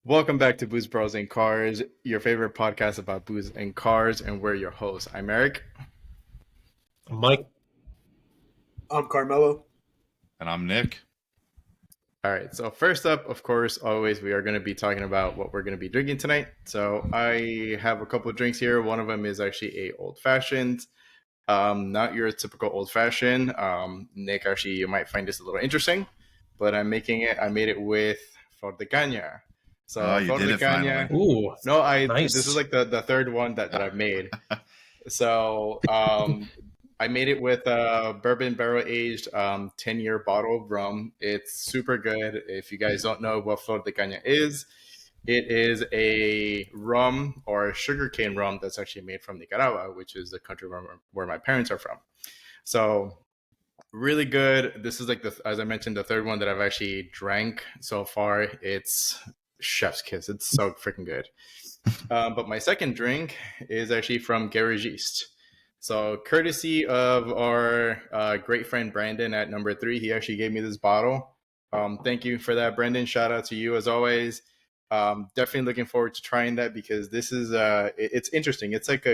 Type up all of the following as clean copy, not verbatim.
Welcome back to Booze Bros and Cars, your favorite podcast about booze and cars, and we're your hosts. I'm Eric. Mike. I'm Carmelo. And I'm Nick. All right, so first up, of course, always we are going to be talking about what we're going to be drinking tonight. So I have a couple of drinks here. One of them is actually a old-fashioned, not your typical old-fashioned. Nick, actually, you might find this a little interesting, but I made it with Flor de Caña. So you did it finally. Ooh, no, nice. This is like the third one that I've made. So I made it with a bourbon barrel aged 10-year bottle of rum. It's super good. If you guys don't know what Flor de Caña is, it is a rum or a sugarcane rum that's actually made from Nicaragua, which is the country where my parents are from. So really good. This is like as I mentioned, the third one that I've actually drank so far. It's chef's kiss. It's so freaking good. But my second drink is actually from Garagiste. So courtesy of our great friend Brandon at number 3, he actually gave me this bottle. Thank you for that, Brandon. Shout out to you as always. Definitely looking forward to trying that because this is it's interesting. It's like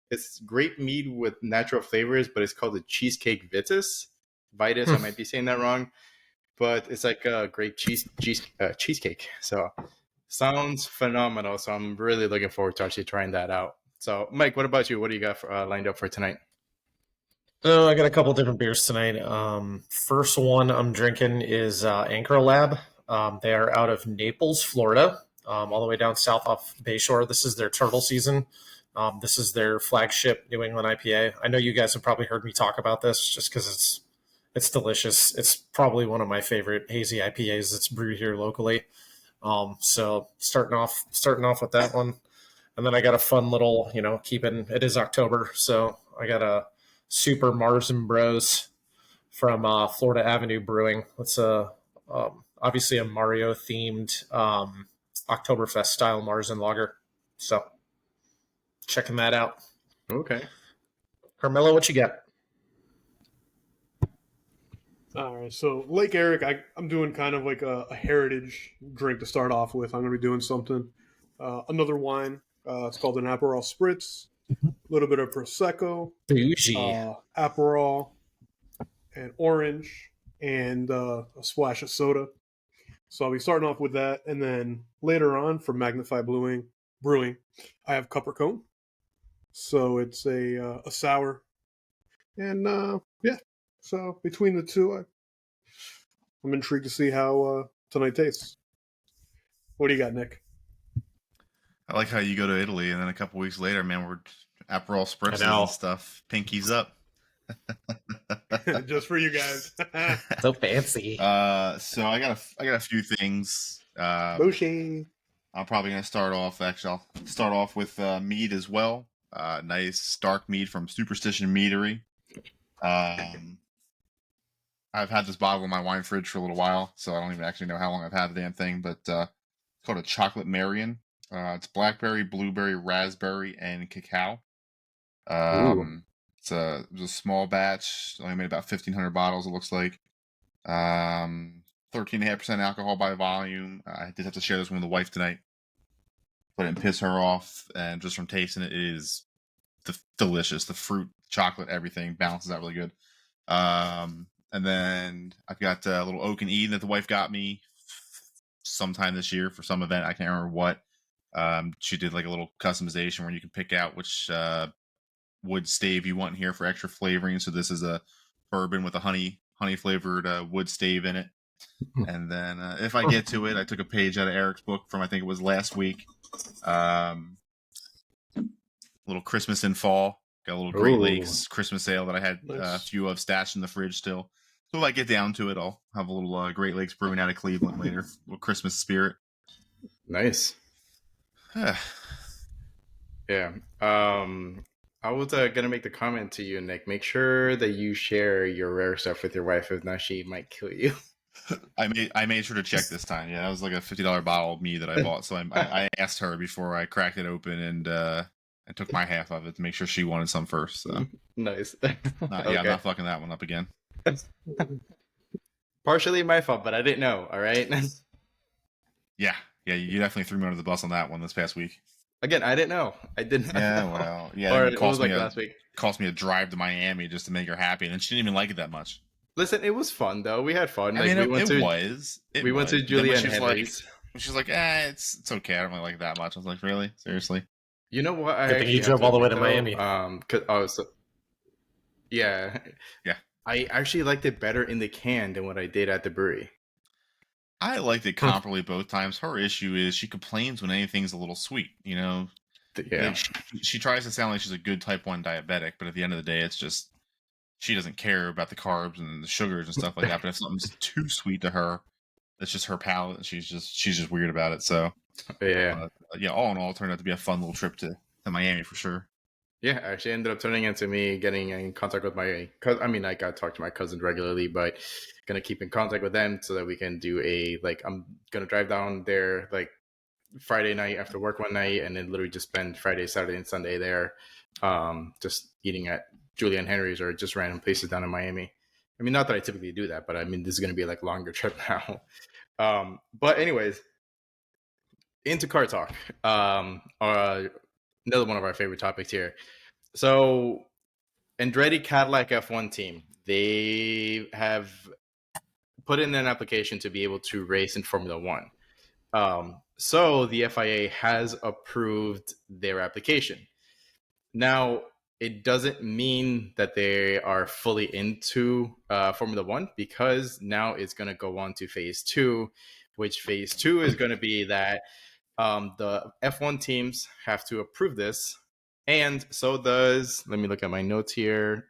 it's grape mead with natural flavors, but it's called the cheesecake Vitus. I might be saying that wrong. But it's like a great cheesecake. So sounds phenomenal. So I'm really looking forward to actually trying that out. So Mike, what about you? What do you got lined up for tonight? Oh, I got a couple different beers tonight. First one I'm drinking is Anchor Lab. They are out of Naples, Florida, all the way down south off Bayshore. This is their turtle season. This is their flagship New England IPA. I know you guys have probably heard me talk about this just because it's delicious. It's probably one of my favorite hazy IPAs that's brewed here locally. So starting off with that one. And then I got a fun little, it is October. So I got a Super Mars and Bros from Florida Avenue Brewing. It's obviously a Mario themed Oktoberfest style Mars and lager. So checking that out. Okay. Carmelo, what you got? All right, so like Eric, I'm doing kind of like a heritage drink to start off with. I'm going to be doing something, another wine. It's called an Aperol Spritz. A little bit of Prosecco, Bougie. Aperol, and orange, and a splash of soda. So I'll be starting off with that, and then later on for Magnify Brewing, I have Cuppercone. So it's a sour, and yeah. So between the two, I'm intrigued to see how tonight tastes. What do you got, Nick? I like how you go to Italy and then a couple weeks later, man, we're Aperol spritzes and stuff. Pinkies up. Just for you guys. So fancy. So I got a few things. Bushy. I'm probably gonna start off. Actually, I'll start off with mead as well. Nice dark mead from Superstition Meadery. I've had this bottle in my wine fridge for a little while, so I don't even actually know how long I've had the damn thing, but it's called a Chocolate Marion. It's blackberry, blueberry, raspberry, and cacao. It was a small batch. Only made about 1,500 bottles, it looks like. 13.5% alcohol by volume. I did have to share this one with the wife tonight, but it didn't piss her off, and just from tasting it, it is delicious. The fruit, chocolate, everything balances out really good. And then I've got a little Oak and Eden that the wife got me sometime this year for some event. I can't remember what. She did like a little customization where you can pick out which wood stave you want here for extra flavoring. So this is a bourbon with a honey flavored wood stave in it. And then if I get to it, I took a page out of Eric's book from I think it was last week. Little Christmas in Fall. Got a little Great Lakes Christmas ale that I had a few of stashed in the fridge still. So if I get down to it, I'll have a little Great Lakes brewing out of Cleveland later. A little Christmas spirit. Nice. Yeah. I was gonna make the comment to you, Nick. Make sure that you share your rare stuff with your wife. If not, she might kill you. I made sure to check this time. Yeah, that was like a $50 bottle of mead that I bought. So I asked her before I cracked it open, and I took my half of it to make sure she wanted some first. So nice. Okay. I'm not fucking that one up again. Partially my fault, but I didn't know. All right. Yeah, Yeah, you definitely threw me under the bus on that one this past week. Again, I didn't know. I did not Yeah, know. well, yeah, Or it it was cost me like last week. a drive to Miami just to make her happy, and then she didn't even like it that much. Listen, it was fun though. We had fun. I Like mean, we went to it we went was. to But then when Julia and she's like, Henry's. it's okay. I don't really like it that much. I was like, really, seriously? You know what? I Good thing you actually have drove to all the way admit, to Miami. Yeah. Yeah. I actually liked it better in the can than what I did at the brewery. I liked it comparably both times. Her issue is she complains when anything's a little sweet. You know, Yeah. she tries to sound like she's a good type 1 diabetic, but at the end of the day, it's just she doesn't care about the carbs and the sugars and stuff like that. But if something's too sweet to her, it's just her palate, and she's just weird about it. So Yeah. all in all, it turned out to be a fun little trip to Miami for sure. Yeah, actually ended up turning into me getting in contact with my cousin. I mean, I got to talk to my cousins regularly, but gonna keep in contact with them so that we can do I'm gonna drive down there like Friday night after work one night, and then literally just spend Friday, Saturday, and Sunday there, just eating at Julia and Henry's or just random places down in Miami. I mean, not that I typically do that, but I mean, this is gonna be like a longer trip now. But anyways, into car talk. Another one of our favorite topics here. So, Andretti Cadillac F1 team, they have put in an application to be able to race in Formula One. So the FIA has approved their application. Now, it doesn't mean that they are fully into Formula One, because now it's going to go on to phase 2, which phase 2 is going to be that the F1 teams have to approve this, and so does, let me look at my notes here,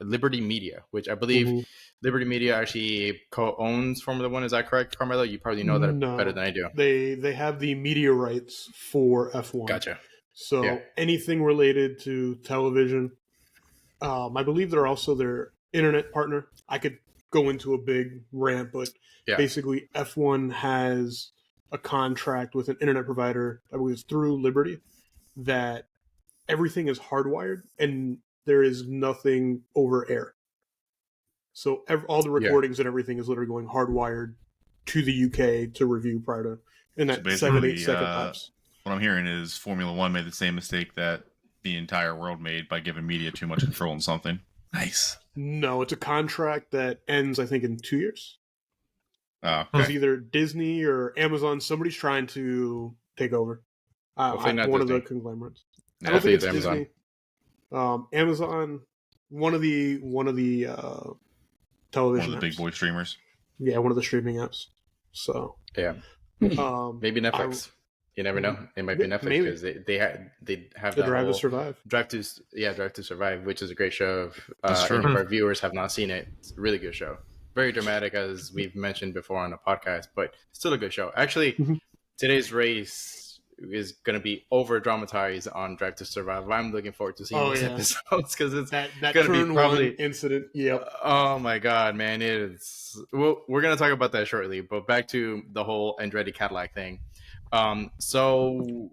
Liberty Media, which I believe Liberty Media actually co-owns Formula One. Is that correct, Carmelo? You probably know that better than I do. They have the media rights for F1. Gotcha. So anything related to television, I believe they're also their internet partner. I could go into a big rant, but basically F1 has a contract with an internet provider that was through Liberty, that everything is hardwired and there is nothing over air. So all the recordings and everything is literally going hardwired to the UK to review prior to, in that 7-8 second lapse. What I'm hearing is Formula One made the same mistake that the entire world made by giving media too much control on something. Nice. No, it's a contract that ends, I think, in 2 years. Okay. It's either Disney or Amazon. Somebody's trying to take over. Hopefully not one Disney. of the conglomerates. Yeah, I don't think it's Amazon. Disney. Amazon, one of the television One of the apps. big boy streamers. Yeah, one of the streaming apps. So maybe Netflix. You never know. It might be Netflix, because they have the that Drive to whole Survive. Drive to Survive, which is a great show. That's true. Any of our viewers have not seen it, it's a really good show. Very dramatic, as we've mentioned before on the podcast, but still a good show. Actually, today's race is going to be over dramatized on Drive to Survive. I'm looking forward to seeing those episodes, because it's that going to be probably incident. Yep. Oh my god, man! We're going to talk about that shortly. But back to the whole Andretti Cadillac thing. So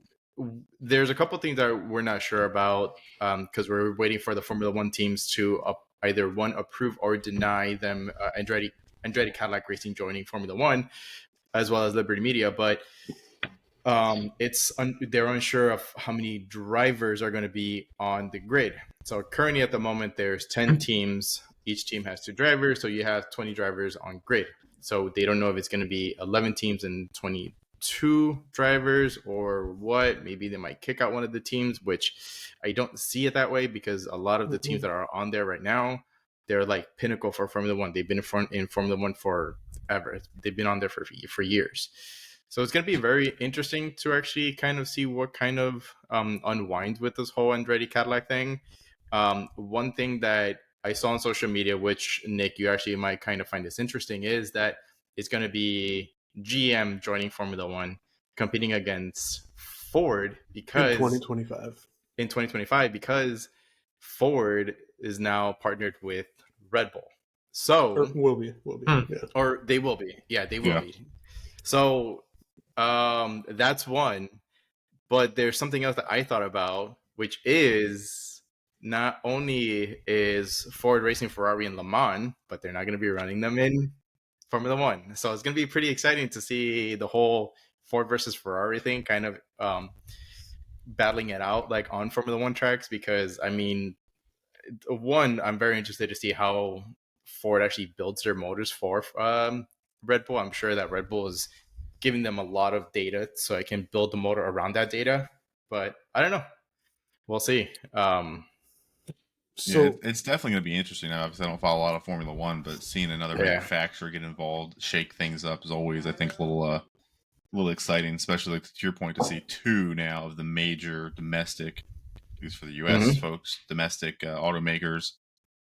there's a couple things that we're not sure about, because we're waiting for the Formula One teams to either approve or deny them Andretti Cadillac Racing joining Formula One, as well as Liberty Media. But they're unsure of how many drivers are going to be on the grid. So currently at the moment, there's 10 teams. Each team has 2 drivers, so you have 20 drivers on grid. So they don't know if it's going to be 11 teams and 22 drivers or what. Maybe they might kick out one of the teams, which I don't see it that way, because a lot of the teams that are on there right now, they're like pinnacle for Formula One. They've been in Formula One forever. They've been on there for years. So it's going to be very interesting to actually kind of see what kind of unwind with this whole Andretti Cadillac thing. One thing that I saw on social media, which Nick, you actually might kind of find this interesting, is that it's going to be GM joining Formula One, competing against Ford, because in 2025, because Ford is now partnered with Red Bull. So or will be. Yeah. Or they will be. Yeah, they will be. So that's one. But there's something else that I thought about, which is not only is Ford racing Ferrari in Le Mans, but they're not going to be running them in Formula One. So it's going to be pretty exciting to see the whole Ford versus Ferrari thing, kind of battling it out like on Formula One tracks, because I mean, one, I'm very interested to see how Ford actually builds their motors for Red Bull. I'm sure that Red Bull is giving them a lot of data so I can build the motor around that data. But I don't know. We'll see. So yeah, it's definitely going to be interesting. Obviously, I don't follow a lot of Formula One, but seeing another manufacturer get involved, shake things up, is always, I think, a little exciting. Especially like, to your point, to see two now of the major domestic, at least for the U.S. folks, domestic automakers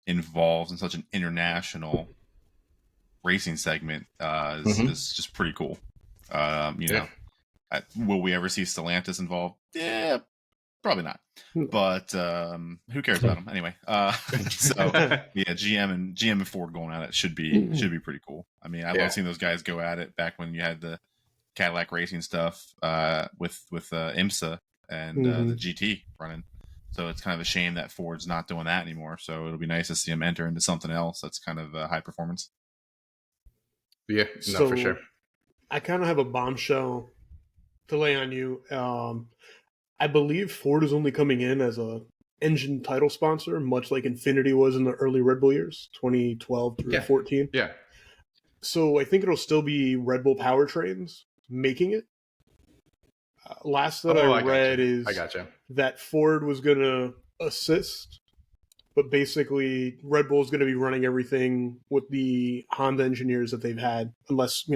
involved in such an international racing segment is just pretty cool. Will we ever see Stellantis involved? Yeah, probably not. But who cares about them anyway? So yeah, GM and Ford going at it should be pretty cool. I mean, I love seeing those guys go at it back when you had the Cadillac racing stuff with IMSA and the GT running. So it's kind of a shame that Ford's not doing that anymore. So it'll be nice to see them enter into something else that's kind of high performance. Yeah, no, for sure. I kind of have a bombshell to lay on you. I believe Ford is only coming in as a engine title sponsor, much like Infinity was in the early Red Bull years, 2012 through 14. Yeah. So I think it'll still be Red Bull powertrains making it. Last that I read is that Ford was going to assist, but basically Red Bull is going to be running everything with the Honda engineers that they've had, unless,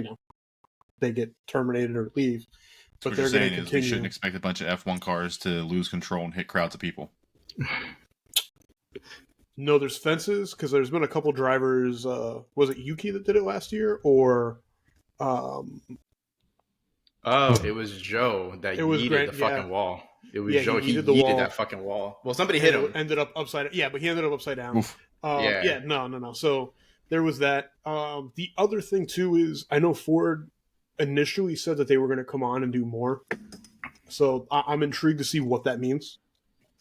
they get terminated or leave. So but what they're saying is we shouldn't expect a bunch of F1 cars to lose control and hit crowds of people. No, there's fences, because there's been a couple drivers. Was it Yuki that did it last year, or? It was Joe that yeeted the fucking wall. It was Joe. He yeeted that fucking wall. Well, somebody hit him. Ended up upside. Yeah, but he ended up upside down. No. So there was that. The other thing too is I know Ford initially said that they were going to come on and do more. So I'm intrigued to see what that means.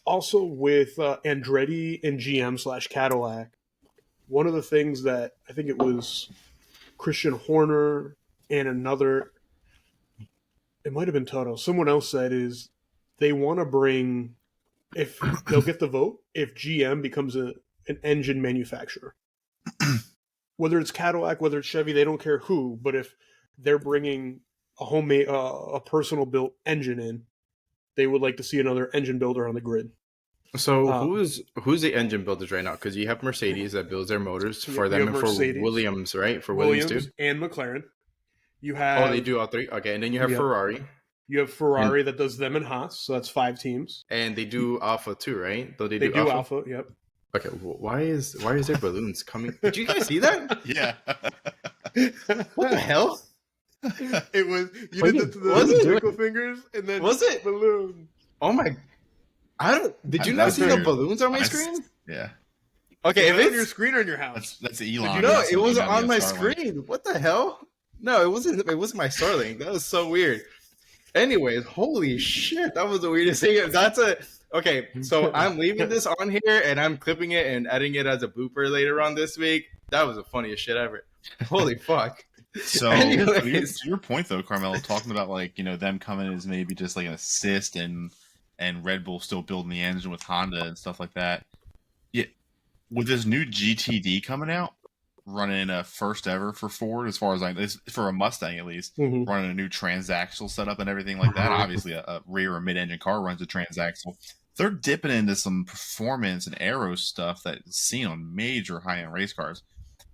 Also with Andretti and GM/Cadillac, one of the things that I think it was Christian Horner and another, it might have been Toto, someone else said is they want to bring, if they'll get the vote, if GM becomes an engine manufacturer. Whether it's Cadillac, whether it's Chevy, they don't care who, but if they're bringing a homemade, a personal built engine in, they would like to see another engine builder on the grid. So who's the engine builders right now? Because you have Mercedes that builds their motors for them, and Mercedes, for Williams, right? For Williams too, and McLaren. You have they do all three. Okay, and then you have Ferrari. You have Ferrari that does them and Haas, so that's 5 teams. And they do Alpha too, right? Though they do Alpha. Yep. Okay, why is there balloons coming? Did you guys see that? Yeah. What the hell? It was did the twinkle fingers and then was it balloon? Oh my! Did you not see the balloons on my screen? Yeah. Okay, if it's on your screen or in your house. That's Elon. No, it wasn't on my screen. What the hell? No, it wasn't. It wasn't my Starlink. That was so weird. Anyways, holy shit, that was the weirdest thing. Okay, so I'm leaving this on here and I'm clipping it and editing it as a blooper later on this week. That was the funniest shit ever. Holy fuck. So to your point though, Carmelo, talking about them coming as maybe just like an assist and Red Bull still building the engine with Honda and stuff like that. Yeah, with this new GTD coming out, running a first ever for Ford, as far as I know, for a Mustang at least, running a new transaxle setup and everything like that. Obviously, a rear or mid-engine car runs a transaxle. They're dipping into some performance and aero stuff that's seen on major high-end race cars.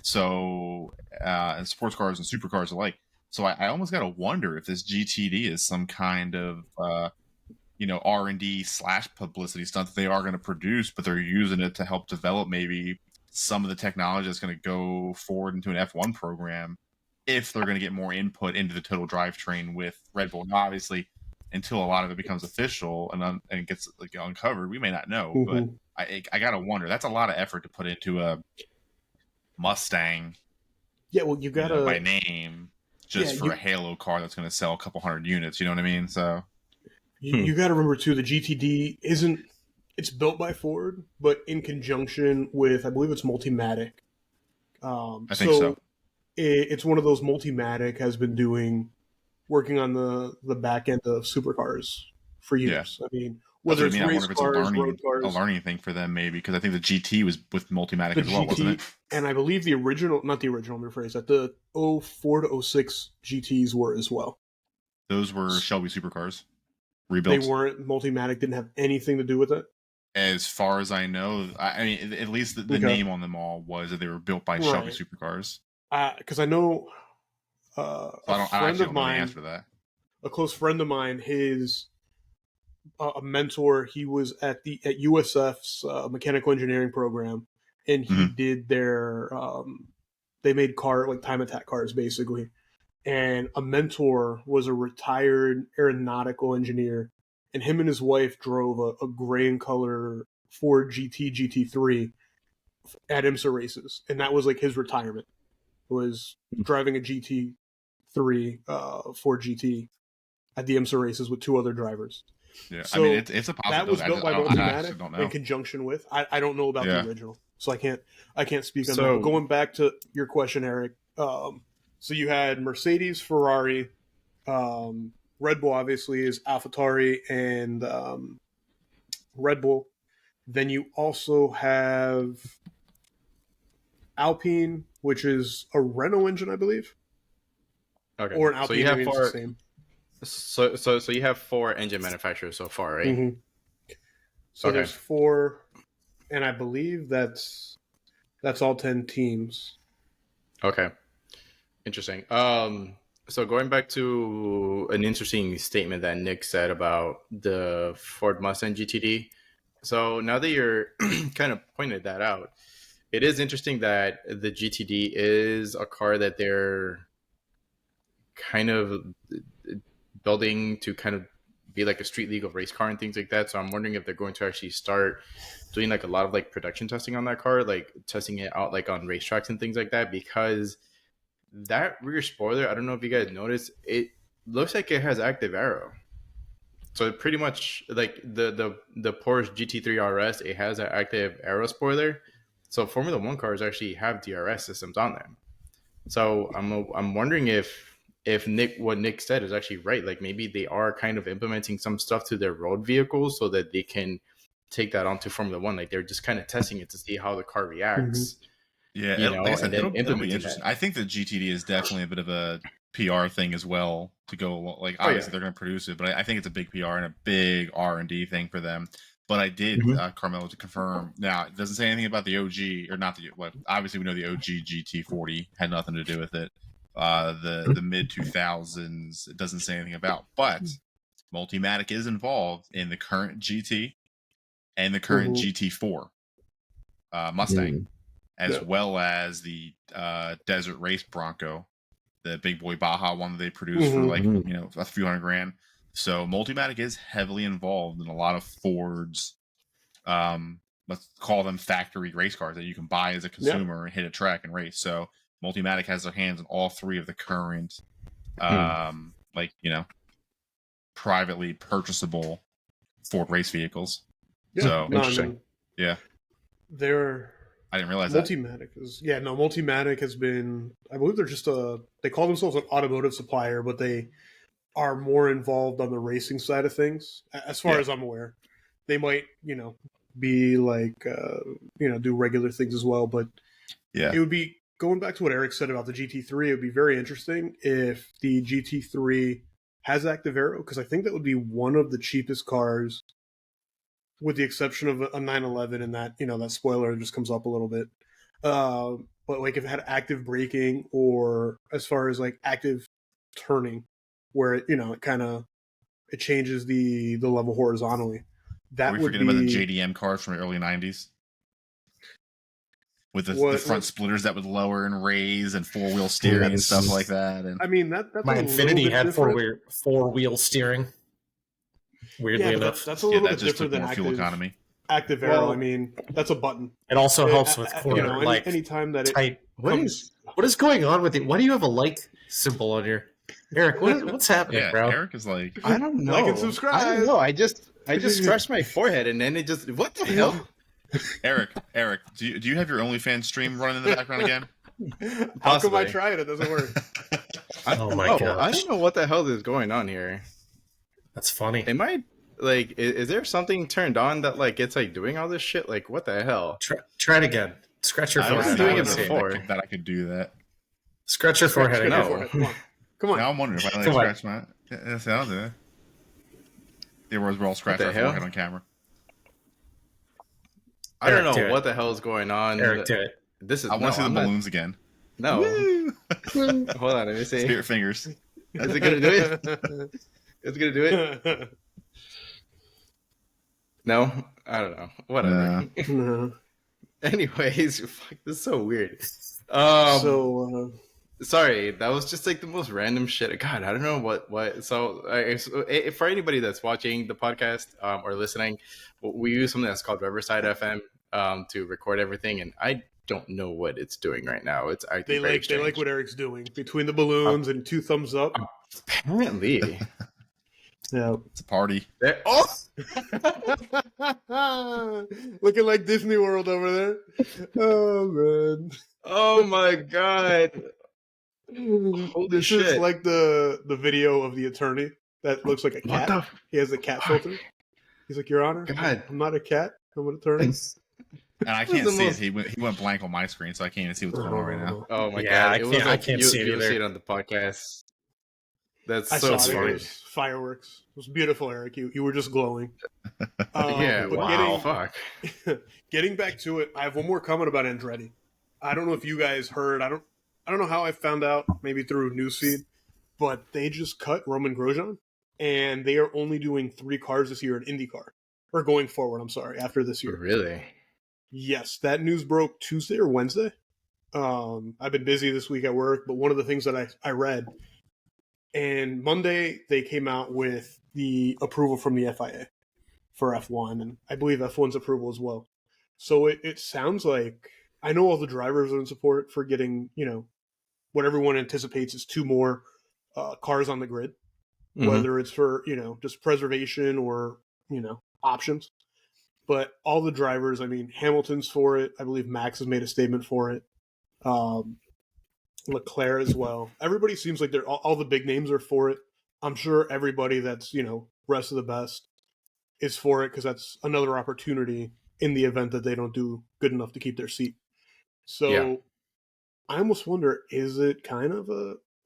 So, and sports cars and supercars alike. So I almost got to wonder if this GTD is some kind of, R&D / publicity stunt that they are going to produce, but they're using it to help develop maybe some of the technology that's going to go forward into an F1 program if they're going to get more input into the total drivetrain with Red Bull. And obviously, until a lot of it becomes official and gets uncovered, we may not know. But I got to wonder. That's a lot of effort to put into a Mustang. Yeah, well, you got to by name just for a Halo car that's going to sell a couple hundred units. You know what I mean? So you got to remember too, the GTD it's built by Ford, but in conjunction with, I believe it's Multimatic. I think so. It's one of those Multimatic has been doing working on the back end of supercars for years. I mean, whether it's I race wonder if it's cars, road a cars, learning thing for them, maybe, because I think the GT was with Multimatic the as well, wasn't it? and I believe the original, not the original, let me rephrase that, the 04 to 06 GTs were as well. Those were Shelby supercars, They rebuilt. weren't, Multimatic didn't have anything to do with it. As far as I know, I mean, at least the name on them all was that they were built by Shelby Right. supercars. Because I know I a friend of don't know the mine, answer to that. a close friend of mine, his a mentor, he was at USF's mechanical engineering program, and he did their they made time attack cars basically, and a mentor was a retired aeronautical engineer, and him and his wife drove a gray and color Ford GT3 at IMSA races, and that was like his retirement, was driving a GT3 Ford GT at the IMSA races with 2 other drivers. Yeah, So I mean, it's a possibility. that was built by I actually Multimatic don't in know. conjunction with. I don't know about the original, so I can't speak on that. So- But going back to your question, Eric, so you had Mercedes, Ferrari, Red Bull obviously is AlphaTauri and Red Bull. Then you also have Alpine, which is a Renault engine, I believe, Okay. or an Alpine. So you have maybe it's four. the same. So you have 4 engine manufacturers so far, right? Mhm. So Okay. there's 4, and I believe that's all 10 teams. Okay. Interesting. So going back to an interesting statement that Nick said about the Ford Mustang GTD. So now that you're kind of pointed that out, it is interesting that the GTD is a car that they're kind of building to kind of be like a street legal race car and things like that. So I'm wondering if they're going to actually start doing like a lot of like production testing on that car, like testing it out like on racetracks and things like that, because that rear spoiler, I don't know if you guys noticed, it looks like it has active aero. So pretty much like the Porsche GT3 RS, it has an active aero spoiler. So Formula One cars actually have DRS systems on them. So I'm wondering if what Nick said is actually right. Like maybe they are kind of implementing some stuff to their road vehicles so that they can take that onto Formula One. Like they're just kind of testing it to see how the car reacts. Yeah, You know, like I said, and then it'll be implementing interesting. that. I think the GTD is definitely a bit of a PR thing as well to go. Like obviously they're going to produce it, but I think it's a big PR and a big R&D thing for them. But I did, Carmelo, to confirm. Now it doesn't say anything about the OG or not the. Well, obviously we know the OG GT40 had nothing to do with it. The mid 2000s, it doesn't say anything about. But Multimatic is involved in the current GT and the current GT4 Mustang. As well as the Desert Race Bronco, the big boy Baja one that they produced for like a few $100,000. So Multimatic is heavily involved in a lot of Ford's, let's call them factory race cars that you can buy as a consumer and hit a track and race. So Multimatic has their hands on all 3 of the current, privately purchasable Ford race vehicles. Yeah. So interesting. Yeah, they're. I didn't realize Multimatic Multimatic has been, I believe they're just they call themselves an automotive supplier, but they are more involved on the racing side of things, as far as I'm aware. They might, be like, do regular things as well, but it would be, going back to what Eric said about the GT3, it would be very interesting if the GT3 has active aero, because I think that would be one of the cheapest cars, with the exception of a 911 and that, that spoiler just comes up a little bit. But like if it had active braking, or as far as like active turning, where it, it changes the level horizontally. Are we forgetting about the JDM cars from the early 90s? With the front splitters that would lower and raise and 4-wheel steering and stuff like that. And I mean, that's my Infiniti had 4-wheel steering. Weirdly enough, that's a little bit just different than more fuel economy. Active aero. I mean, that's a button. It also helps with corner, anytime that it tight. What is going on with it? Why do you have a like symbol on your Eric? What's happening, bro? Eric is like, I don't know. Like and subscribe. I don't know. I just scratched my forehead and then it just, what the hell? Eric, do you have your OnlyFans stream running in the background again? How come I try it? It doesn't work. Oh my I gosh. don't know what the hell is going on here. That's funny. Am I like? Is there something turned on that like it's like doing all this shit? Like what the hell? Try it again. Scratch your I forehead. was doing I it wanna see before. that I could do that. Scratch your forehead Scratch again. your No. forehead. Come on. Come on. Now I'm wondering if I like Come on. scratch my. Yeah, see, I'll do it. They were all scratch the our hell? forehead on camera. I don't Eric, do know it. what the hell is going on. Eric, do it. This is. I want to see the I'm not- balloons again. No. Woo! Hold on. Let me see. Spirit fingers. Is it gonna do it? It's gonna do it. No, I don't know. Whatever. No. Anyways, fuck, this is so weird. Sorry, that was just like the most random shit. God, I don't know what. So for anybody that's watching the podcast or listening, we use something that's called Riverside FM to record everything, and I don't know what it's doing right now. It's acting very they strange. like what Eric's doing between the balloons and 2 thumbs up. Apparently. Yeah. It's a party. Oh, Looking like Disney World over there. Oh man. oh my god! Holy This shit! is like the video of the attorney that looks like a What cat. the He has the cat filter. He's like, Your Honor, God. I'm not a cat. I'm an attorney. And I This is can't the see most- it. He went blank on my screen, so I can't even see what's going on right now. Oh my Yeah, god! I can't- I can't see it you'll either. see it on the podcast. That's I so saw it. It weird. was fireworks. It was beautiful, Eric. You were just glowing. Yeah, but wow. Fuck. getting back to it, I have one more comment about Andretti. I don't know if you guys heard. I don't know how I found out. Maybe through newsfeed, but they just cut Roman Grosjean, and they are only doing 3 cars this year in IndyCar, or going forward. I'm sorry, after this year. Really? Yes, that news broke Tuesday or Wednesday. I've been busy this week at work, but one of the things that I read, and Monday they came out with the approval from the FIA for F1, and I believe F1's approval as well. So it sounds like, I know all the drivers are in support for getting, what everyone anticipates is 2 more cars on the grid, whether it's for, just preservation or, options. But all the drivers, I mean, Hamilton's for it. I believe Max has made a statement for it. Leclerc as well. Everybody seems like they're all the big names are for it. I'm sure everybody that's, rest of the best is for it, because that's another opportunity in the event that they don't do good enough to keep their seat. So Yeah. I almost wonder, is it kind of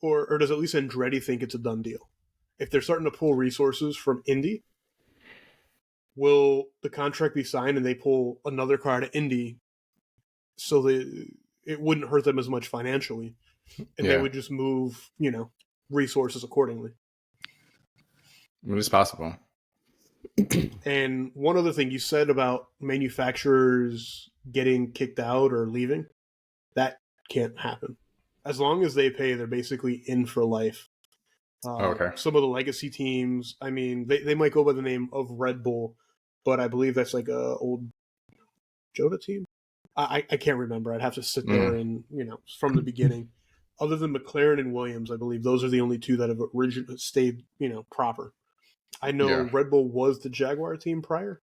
or does at least Andretti think it's a done deal? If they're starting to pull resources from Indy, will the contract be signed and they pull another car to Indy so that it wouldn't hurt them as much financially, and they Yeah. would just move, resources accordingly? It's possible. And one other thing you said about manufacturers getting kicked out or leaving, that can't happen. As long as they pay, they're basically in for life. Okay. Some of the legacy teams, I mean, they might go by the name of Red Bull, but I believe that's like a old Joda team. I can't remember. I'd have to sit there and, from the beginning. Other than McLaren and Williams, I believe those are the only 2 that have originally stayed, proper. I know Yeah. Red Bull was the Jaguar team prior,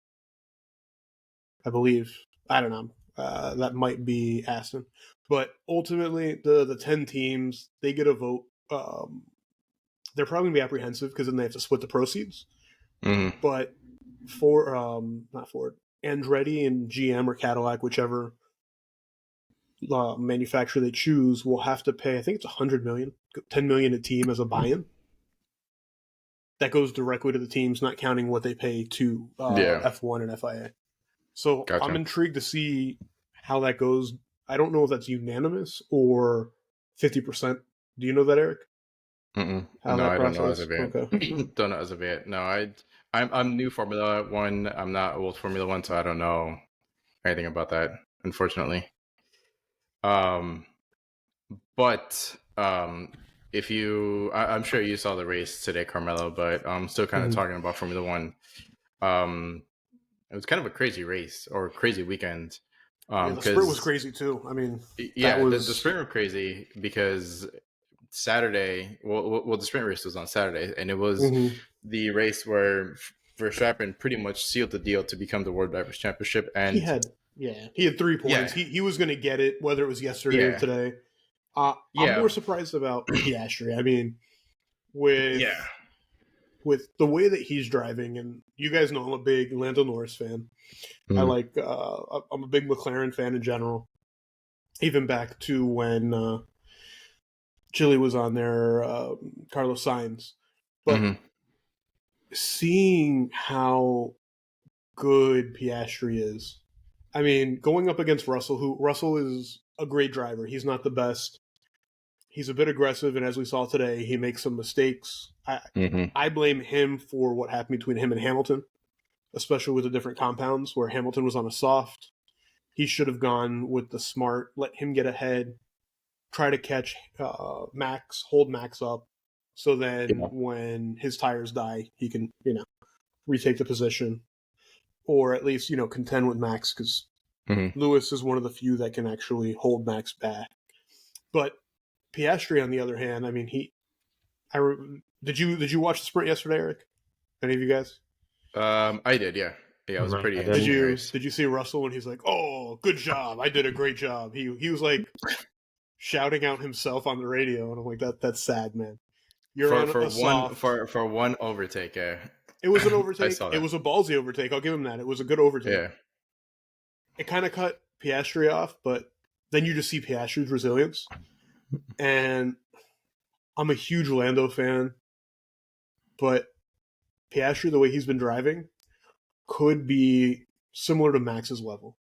I believe. I don't know. That might be Aston. But ultimately, the 10 teams, they get a vote. They're probably going to be apprehensive because then they have to split the proceeds. But for, not Ford, Andretti and GM or Cadillac, whichever manufacturer they choose, will have to pay, I think it's $100 million, $10 million a team as a buy-in. That goes directly to the teams, not counting what they pay to F1 and FIA. So Gotcha. I'm intrigued to see how that goes. I don't know if that's unanimous or 50%. Do you know that, Eric? No, How that I don't know process- as of yet. okay. Don't know as of yet. No, I'm new Formula One. I'm not old Formula One, so I don't know anything about that, unfortunately. But if you, I'm sure you saw the race today, Carmelo. But I'm still kind of talking about Formula One. It was kind of a crazy race or crazy weekend. The sprint was crazy too. I mean, yeah, was... the sprint was crazy because Saturday, well, the sprint race was on Saturday, and it was the race where Verstappen pretty much sealed the deal to become the World Drivers' Championship. And he had 3 points. Yeah. He was going to get it, whether it was yesterday or today. I'm Yeah. more surprised about Piastri. I mean, with Yeah. with the way that he's driving, and you guys know I'm a big Lando Norris fan. I like. I'm a big McLaren fan in general. Even back to when Chile was on there, Carlos Sainz. But seeing how good Piastri is, I mean, going up against Russell is a great driver. He's not the best. He's a bit aggressive, and as we saw today, he makes some mistakes. I blame him for what happened between him and Hamilton, especially with the different compounds where Hamilton was on a soft. He should have gone with the smart, let him get ahead, try to catch Max, hold Max up, so then when his tires die, he can, retake the position, or at least, contend with Max, because Lewis is one of the few that can actually hold Max back. But Piastri, on the other hand, I mean, did you watch the sprint yesterday, Eric? Any of you guys? I did, yeah. Yeah, it was pretty did. interesting. Did you see Russell when he's like, "Oh, good job! I did a great job." He was like shouting out himself on the radio, and I'm like, that's sad, man. You're on a soft. For one overtake, yeah. It was an overtake. I saw that. It was a ballsy overtake. I'll give him that. It was a good overtake. Yeah. It kind of cut Piastri off, but then you just see Piastri's resilience. And I'm a huge Lando fan, but Piastri, the way he's been driving, could be similar to Max's level,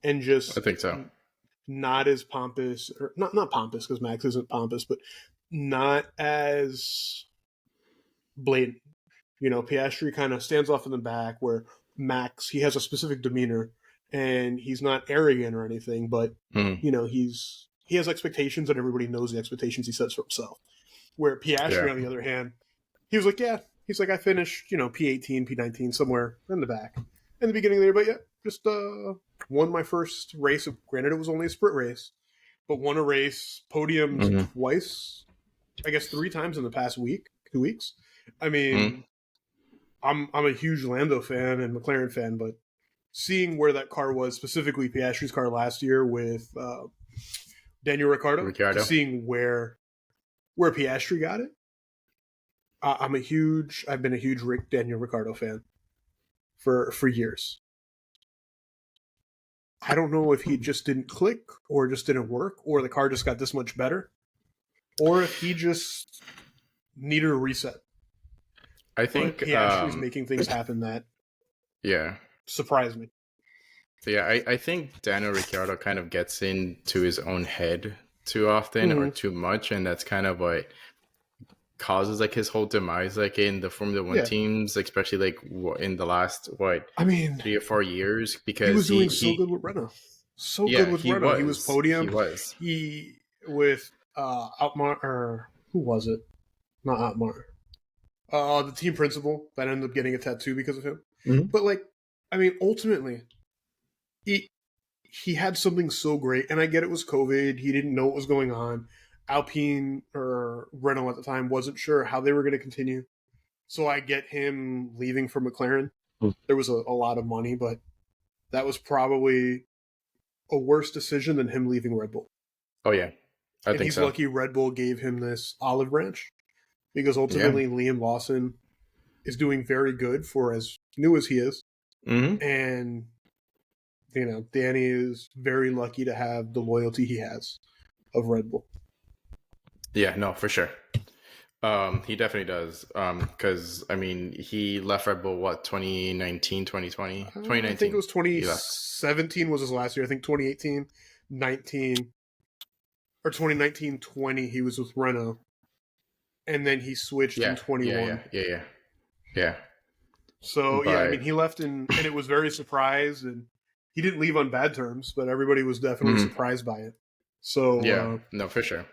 and just I think so. Not as pompous, or not pompous because Max isn't pompous, but not as blatant. Piastri kind of stands off in the back, where Max, he has a specific demeanor, and he's not arrogant or anything, but he has expectations, and everybody knows the expectations he sets for himself. Where Piastri, on the other hand, he was like, I finished, P18, P19, somewhere in the back, in the beginning there, but just won my first race. Granted, it was only a sprint race, but won a race, podiums twice, I guess 3 times in the past 2 weeks. I mean, I'm a huge Lando fan and McLaren fan, but seeing where that car was, specifically Piastri's car last year with Daniel Ricciardo, seeing where Piastri got it, I've been a huge Daniel Ricciardo fan for years. I don't know if he just didn't click, or just didn't work, or the car just got this much better, or if he just needed a reset. I think Piastri's making things happen that surprised me. So I think Daniel Ricciardo kind of gets into his own head too often or too much, and that's kind of what causes like his whole demise, like in the Formula One teams, especially like in the last 3 or 4 years, because he was doing so good with Renault. Good with Renault. He was podium. He with Altmar, or who was it? Not Altmar. The team principal that ended up getting a tattoo because of him. But ultimately, he had something so great, and I get it was COVID. He didn't know what was going on. Alpine or Renault at the time wasn't sure how they were going to continue. So I get him leaving for McLaren. There was a lot of money, but that was probably a worse decision than him leaving Red Bull. Oh, yeah. I think he's so. Lucky Red Bull gave him this olive branch, because ultimately Liam Lawson is doing very good for as new as he is. And, Danny is very lucky to have the loyalty he has of Red Bull. Yeah, no, for sure. He definitely does. Because, he left Red Bull, 2019, 2020? 2019. I think it was 2017 was his last year. I think 2018, 19, or 2019, 20, he was with Renault. And then he switched in 21. Yeah. So, he left and it was very surprised, and he didn't leave on bad terms, but everybody was definitely surprised by it. So, no, for sure.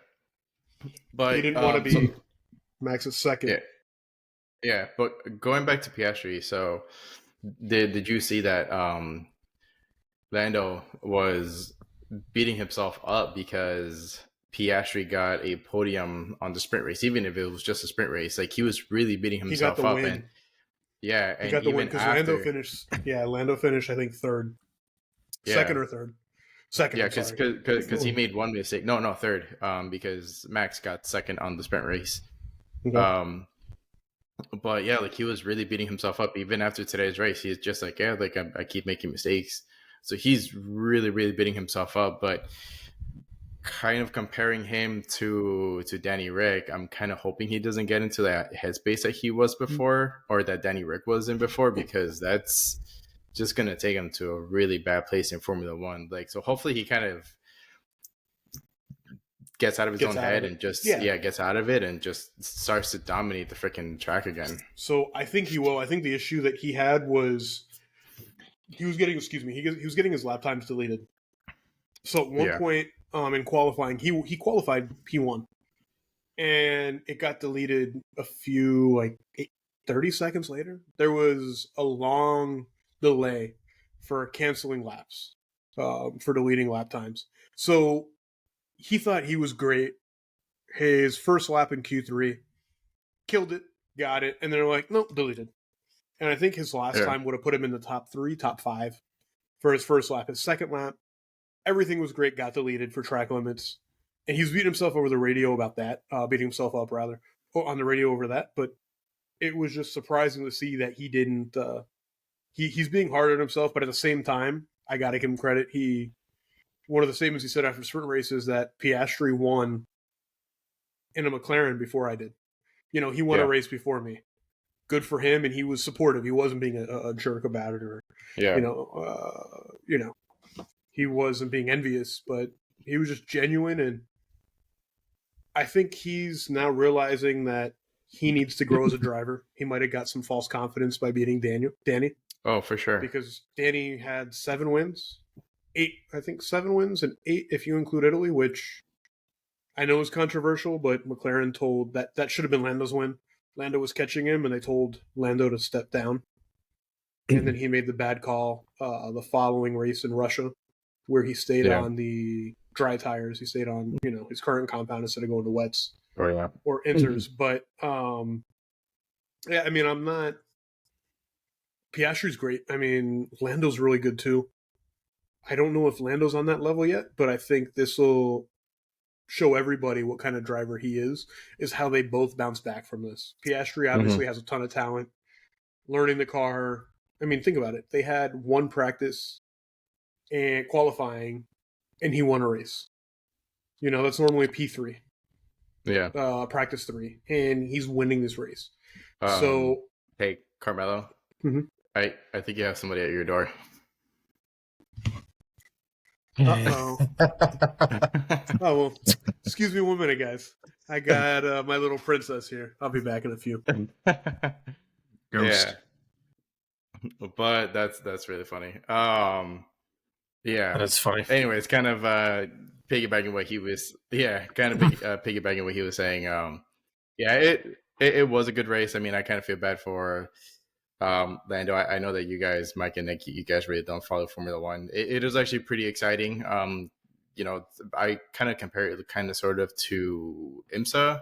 But he didn't want to be Max's second. Yeah, but going back to Piastri, so did you see that Lando was beating himself up because Piastri got a podium on the sprint race, even if it was just a sprint race? Like, he was really beating himself up. Win. And he got the win because Lando finished, I think, third. Second or third. Second. Yeah, I'm sorry. because he made one mistake. No, third. Because Max got second on the sprint race. Okay. But yeah, like he was really beating himself up even after today's race. He's just like, yeah, like I keep making mistakes. So he's really, really beating himself up. But kind of comparing him to Danny Rick, I'm kind of hoping he doesn't get into that headspace that he was before, or that Danny Rick was in before, because that's just gonna take him to a really bad place in Formula One. Like, so hopefully he kind of gets out of his own head and just gets out of it and just starts to dominate the freaking track again. So I think he will. I think the issue that he had was he was getting his lap times deleted. So at one point in qualifying, he qualified P1, and it got deleted a few 30 seconds later. There was a long delay for canceling laps, for deleting lap times. So he thought he was great. His first lap in Q3, killed it, got it, and they're like, nope, deleted. And I think his last time would have put him in the top 3, top 5 for his first lap. His second lap, everything was great, got deleted for track limits. And he's beating himself over the radio about that, beating himself up rather, on the radio over that. But it was just surprising to see that he didn't, he's being hard on himself, but at the same time, I got to give him credit. One of the statements he said after sprint races that Piastri won in a McLaren before I did. You know, he won a race before me. Good for him, and he was supportive. He wasn't being a jerk about it, or he wasn't being envious, but he was just genuine. And I think he's now realizing that he needs to grow as a driver. He might have got some false confidence by beating Danny. Oh, for sure. Because Danny had 7 wins, 8, I think 7 wins, and 8 if you include Italy, which I know is controversial, but McLaren told that should have been Lando's win. Lando was catching him, and they told Lando to step down. And then he made the bad call the following race in Russia, where he stayed on the dry tires. He stayed on his current compound instead of going to wets or inters. But I mean, I'm not. Piastri's great. I mean, Lando's really good too. I don't know if Lando's on that level yet, but I think this will show everybody what kind of driver he is how they both bounce back from this. Piastri obviously has a ton of talent, learning the car. I mean, think about it. They had one practice and qualifying, and he won a race. That's normally P3. Yeah. Practice 3, and he's winning this race. Hey, Carmelo. Mm-hmm. I think you have somebody at your door. Uh-oh. Oh, well, excuse me 1 minute, guys. I got my little princess here. I'll be back in a few. Ghost. Yeah. But that's really funny. Yeah. That's funny. Anyway, it's kind of piggybacking what he was piggybacking what he was saying. It was a good race. I mean, I kind of feel bad for Lando. I know that you guys, Mike and Nick, you guys really don't follow Formula One. It is actually pretty exciting. I kind of compare it kind of sort of to IMSA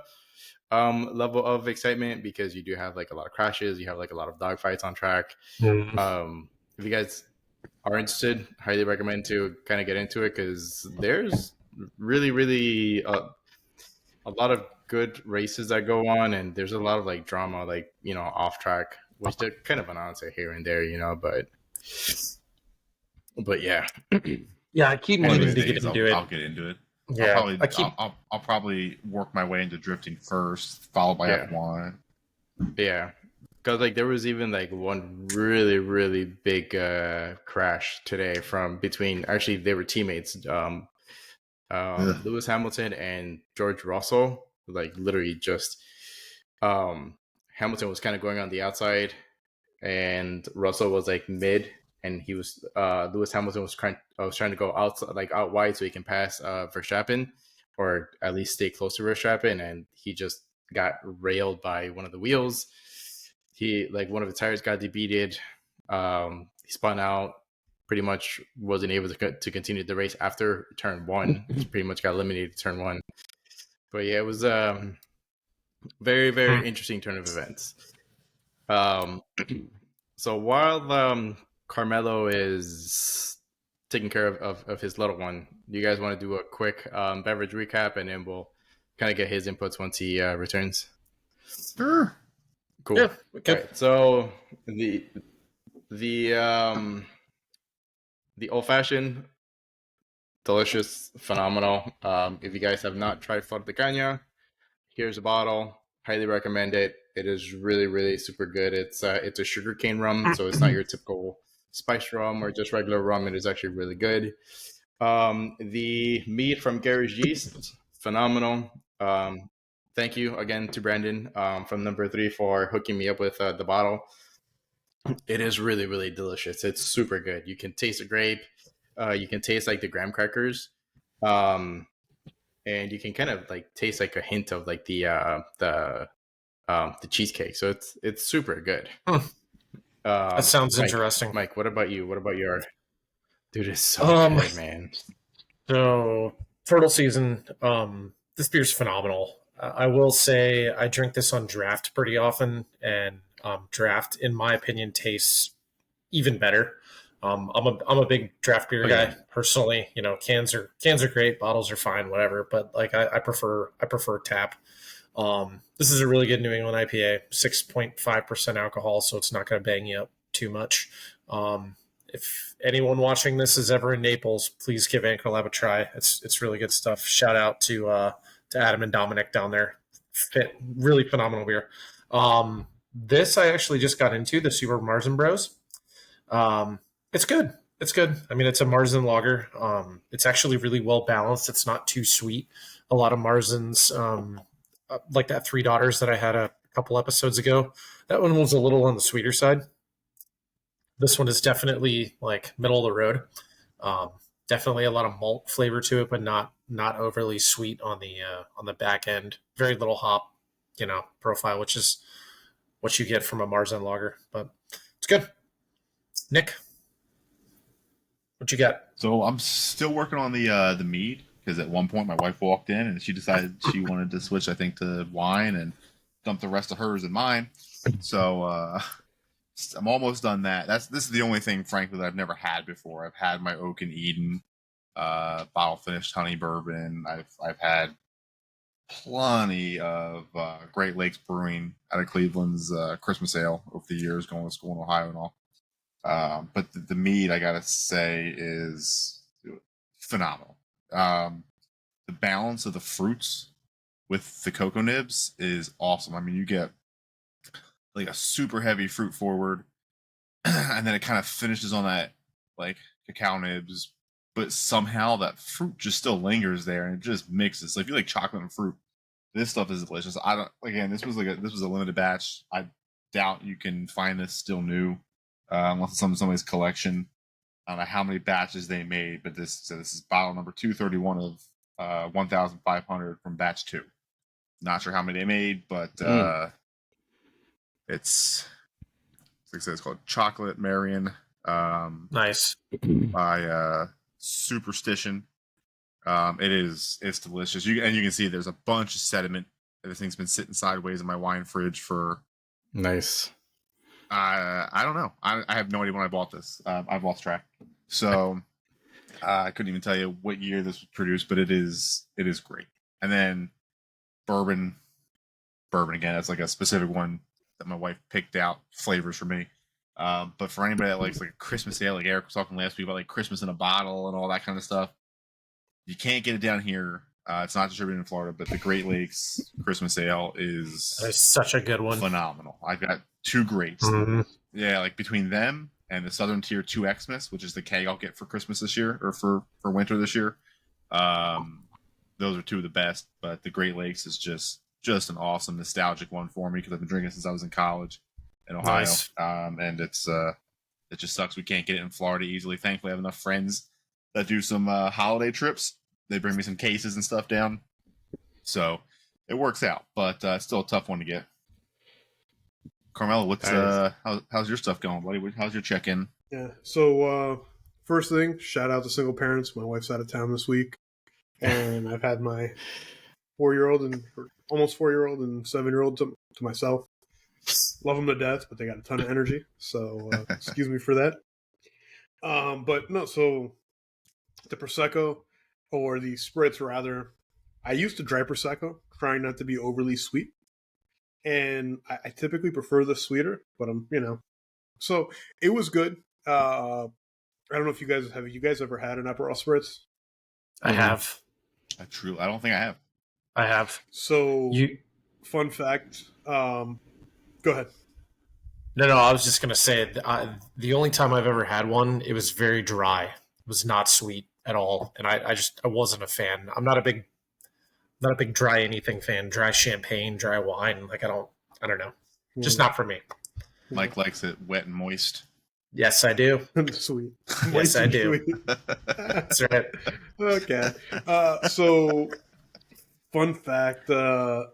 level of excitement, because you do have like a lot of crashes, you have like a lot of dogfights on track. If you guys are interested, highly recommend to kind of get into it, because there's really, really a lot of good races that go on, and there's a lot of like drama, like off track, which they're kind of announce it here and there, but yeah. Yeah, I keep needing to get into it. I'll get into it. Yeah, I'll probably work my way into drifting first, followed by F1. Yeah, because like there was even like one really, really big crash today between actually they were teammates, Lewis Hamilton and George Russell. Like literally just Hamilton was kind of going on the outside, and Russell was like mid, and he was Lewis Hamilton was trying to go out wide so he can pass Verstappen, or at least stay close to Verstappen, and he just got railed by one of the wheels. One of the tires got debeated. He spun out, pretty much wasn't able to continue the race after turn 1. He pretty much got eliminated turn 1. But yeah, it was very, very interesting turn of events. So while Carmelo is taking care of his little one. You guys want to do a quick beverage recap, and then we'll kind of get his inputs once he returns. Sure. Cool. Yeah, okay. All right. So the old fashioned, delicious, phenomenal. If you guys have not tried Flor de Caña, here's a bottle. Highly recommend it. It is really, really super good. It's a sugarcane rum, so it's not your typical spice rum or just regular rum. It is actually really good. The mead from Gary's Yeast, phenomenal. Thank you again to Brandon from number 3 for hooking me up with the bottle. It is really, really delicious. It's super good. You can taste the grape. You can taste like the graham crackers. And you can kind of like taste like a hint of like the cheesecake. So it's super good. That sounds Mike, interesting. Mike, what about you? What about your dude? It's so good, man. So turtle season. This beer's phenomenal. I will say I drink this on draft pretty often, and draft, in my opinion, tastes even better. I'm a big draft beer guy personally. You know, cans are great, bottles are fine, whatever. But like I prefer tap. This is a really good New England IPA, 6.5% alcohol, so it's not going to bang you up too much. If anyone watching this is ever in Naples, please give Anchor Lab a try. It's really good stuff. Shout out to Adam and Dominic down there. Really phenomenal beer. This I actually just got into, the Super Marzen Bros. It's good. It's good. I mean, it's a Marzen lager. It's actually really well balanced. It's not too sweet. A lot of Marzens, like that Three Daughters that I had a couple episodes ago, that one was a little on the sweeter side. This one is definitely like middle of the road. Definitely a lot of malt flavor to it, but not overly sweet on the back end. Very little hop, profile, which is what you get from a Marzen lager. But it's good. Nick, what you got? So I'm still working on the mead, because at one point my wife walked in and she decided she wanted to switch, I think, to wine and dump the rest of hers in mine. So I'm almost done that. This is the only thing, frankly, that I've never had before. I've had my Oak and Eden bottle finished honey bourbon. I've had plenty of Great Lakes Brewing out of Cleveland's Christmas Ale over the years, going to school in Ohio and all. But the mead, I gotta say, is phenomenal. The balance of the fruits with the cocoa nibs is awesome. I mean, you get like a super heavy fruit forward, and then it kind of finishes on that like cacao nibs, but somehow that fruit just still lingers there and it just mixes. So if you like chocolate and fruit, this stuff is delicious. This was a limited batch. I doubt you can find this still new, unless it's on somebody's collection. I don't know how many batches they made, but this is bottle number 231 of 1,500 from batch 2. Not sure how many they made, but it's like I said, it's called Chocolate Marion. Nice. By Superstition. It's delicious. You can see there's a bunch of sediment. This thing's been sitting sideways in my wine fridge for nice. I don't know. I have no idea when I bought this. I've lost track. So I couldn't even tell you what year this was produced, but it is great. And then bourbon again. That's like a specific one that my wife picked out flavors for me. But for anybody that likes like a Christmas ale, like Eric was talking last week about like Christmas in a bottle and all that kind of stuff, you can't get it down here. It's not distributed in Florida, but the Great Lakes Christmas Ale is such a good one. Phenomenal. I've got 2 greats. Mm-hmm. Yeah, like between them and the Southern Tier 2 Xmas, which is the keg I'll get for Christmas this year, or for winter this year. Those are 2 of the best, but the Great Lakes is just an awesome nostalgic one for me, because I've been drinking since I was in college in Ohio. Nice. And it just sucks we can't get it in Florida easily. Thankfully, I have enough friends that do some holiday trips. They bring me some cases and stuff down, so it works out. But it's still a tough one to get. Carmelo, what's how's your stuff going, buddy? How's your check-in? Yeah. So first thing, shout out to single parents. My wife's out of town this week, and I've had my 4-year-old and almost 4-year-old and 7-year-old to myself. Love them to death, but they got a ton of energy. So excuse me for that. But no, so the Prosecco or the Spritz rather. I used to dry Prosecco, trying not to be overly sweet. And I typically prefer the sweeter, but so it was good. I don't know if you guys ever had an Aperol Spritz? I have. I don't think I have. I have. So, fun fact. Go ahead. No, I was just gonna say the only time I've ever had one, it was very dry. It was not sweet at all, and I wasn't a fan. I'm not a big dry anything fan. Dry champagne, dry wine. Like I don't know. Just not for me. Mike likes it wet and moist. Yes, I do. Sweet. Yes, I do. That's right. Okay. So, fun fact. A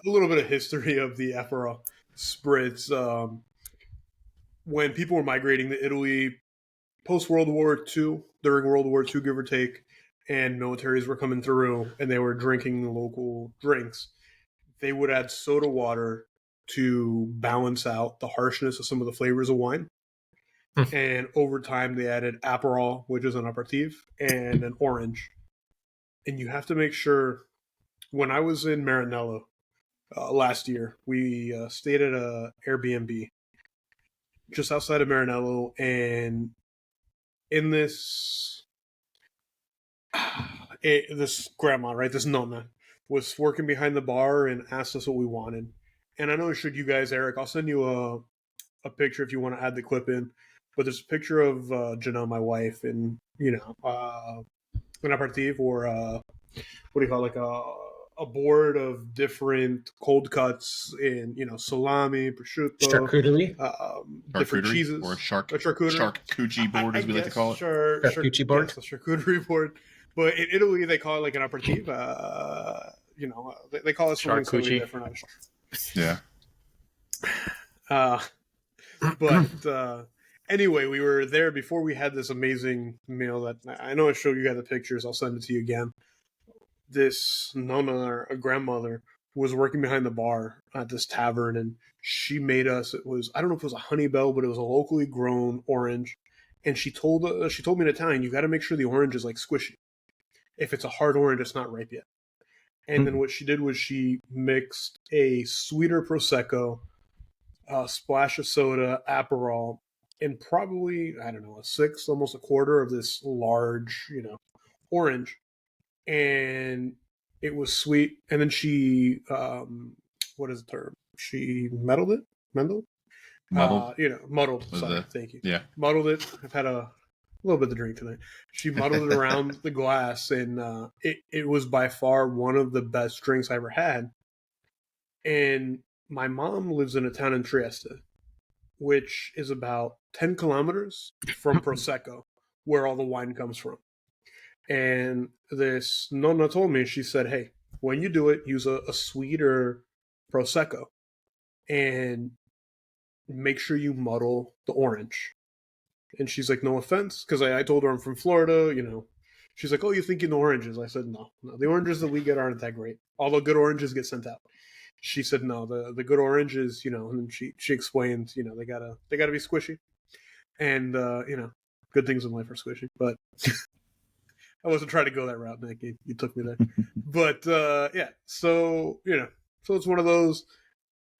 little bit of history of the Aperol Spritz. When people were migrating to Italy post World War II, during World War II, give or take, and militaries were coming through and they were drinking local drinks, they would add soda water to balance out the harshness of some of the flavors of wine. And over time, they added Aperol, which is an aperitif, and an orange. And you have to make sure. When I was in Maranello last year, we stayed at a Airbnb just outside of Maranello, and in this this grandma, right, this nonna, was working behind the bar and asked us what we wanted. And I know I showed you guys, Eric. I'll send you a picture if you want to add the clip in. But there's a picture of Janelle, my wife, and an aperitif or what do you call it, like a board of different cold cuts in salami, prosciutto, charcuterie, different cheeses, or charcuterie board, as we like to call it. Charcuterie board, yes, the charcuterie board. But in Italy, they call it like an aperitif. They call it something slightly different. Yeah. But anyway, we were there before we had this amazing meal that I know I showed you guys the pictures. I'll send it to you again. This nonna, a grandmother, was working behind the bar at this tavern, and she made us. I don't know if it was a honey bell, but it was a locally grown orange. And she told me in Italian, you got to make sure the orange is like squishy. If it's a hard orange, it's not ripe yet. And then what she did was she mixed a sweeter Prosecco, a splash of soda, Aperol, and probably, I don't know, a sixth, almost a quarter of this large, orange. And it was sweet. And then she, what is the term? She muddled it? Muddled? Muddled. Sorry, thank you. Yeah. Muddled it. I've had a little bit to drink tonight. She muddled it around the glass, and it was by far one of the best drinks I ever had. And my mom lives in a town in Trieste, which is about 10 kilometers from Prosecco, where all the wine comes from. And this nonna told me, she said, hey, when you do it, use a sweeter Prosecco and make sure you muddle the orange. And she's like, no offense, because I told her I'm from Florida, She's like, oh, you think you know oranges? I said, no. The oranges that we get aren't that great. Although good oranges get sent out. She said, no, the good oranges, and she explained, they gotta be squishy. And, good things in life are squishy. But I wasn't trying to go that route, Nick. You took me there. But, yeah, so it's one of those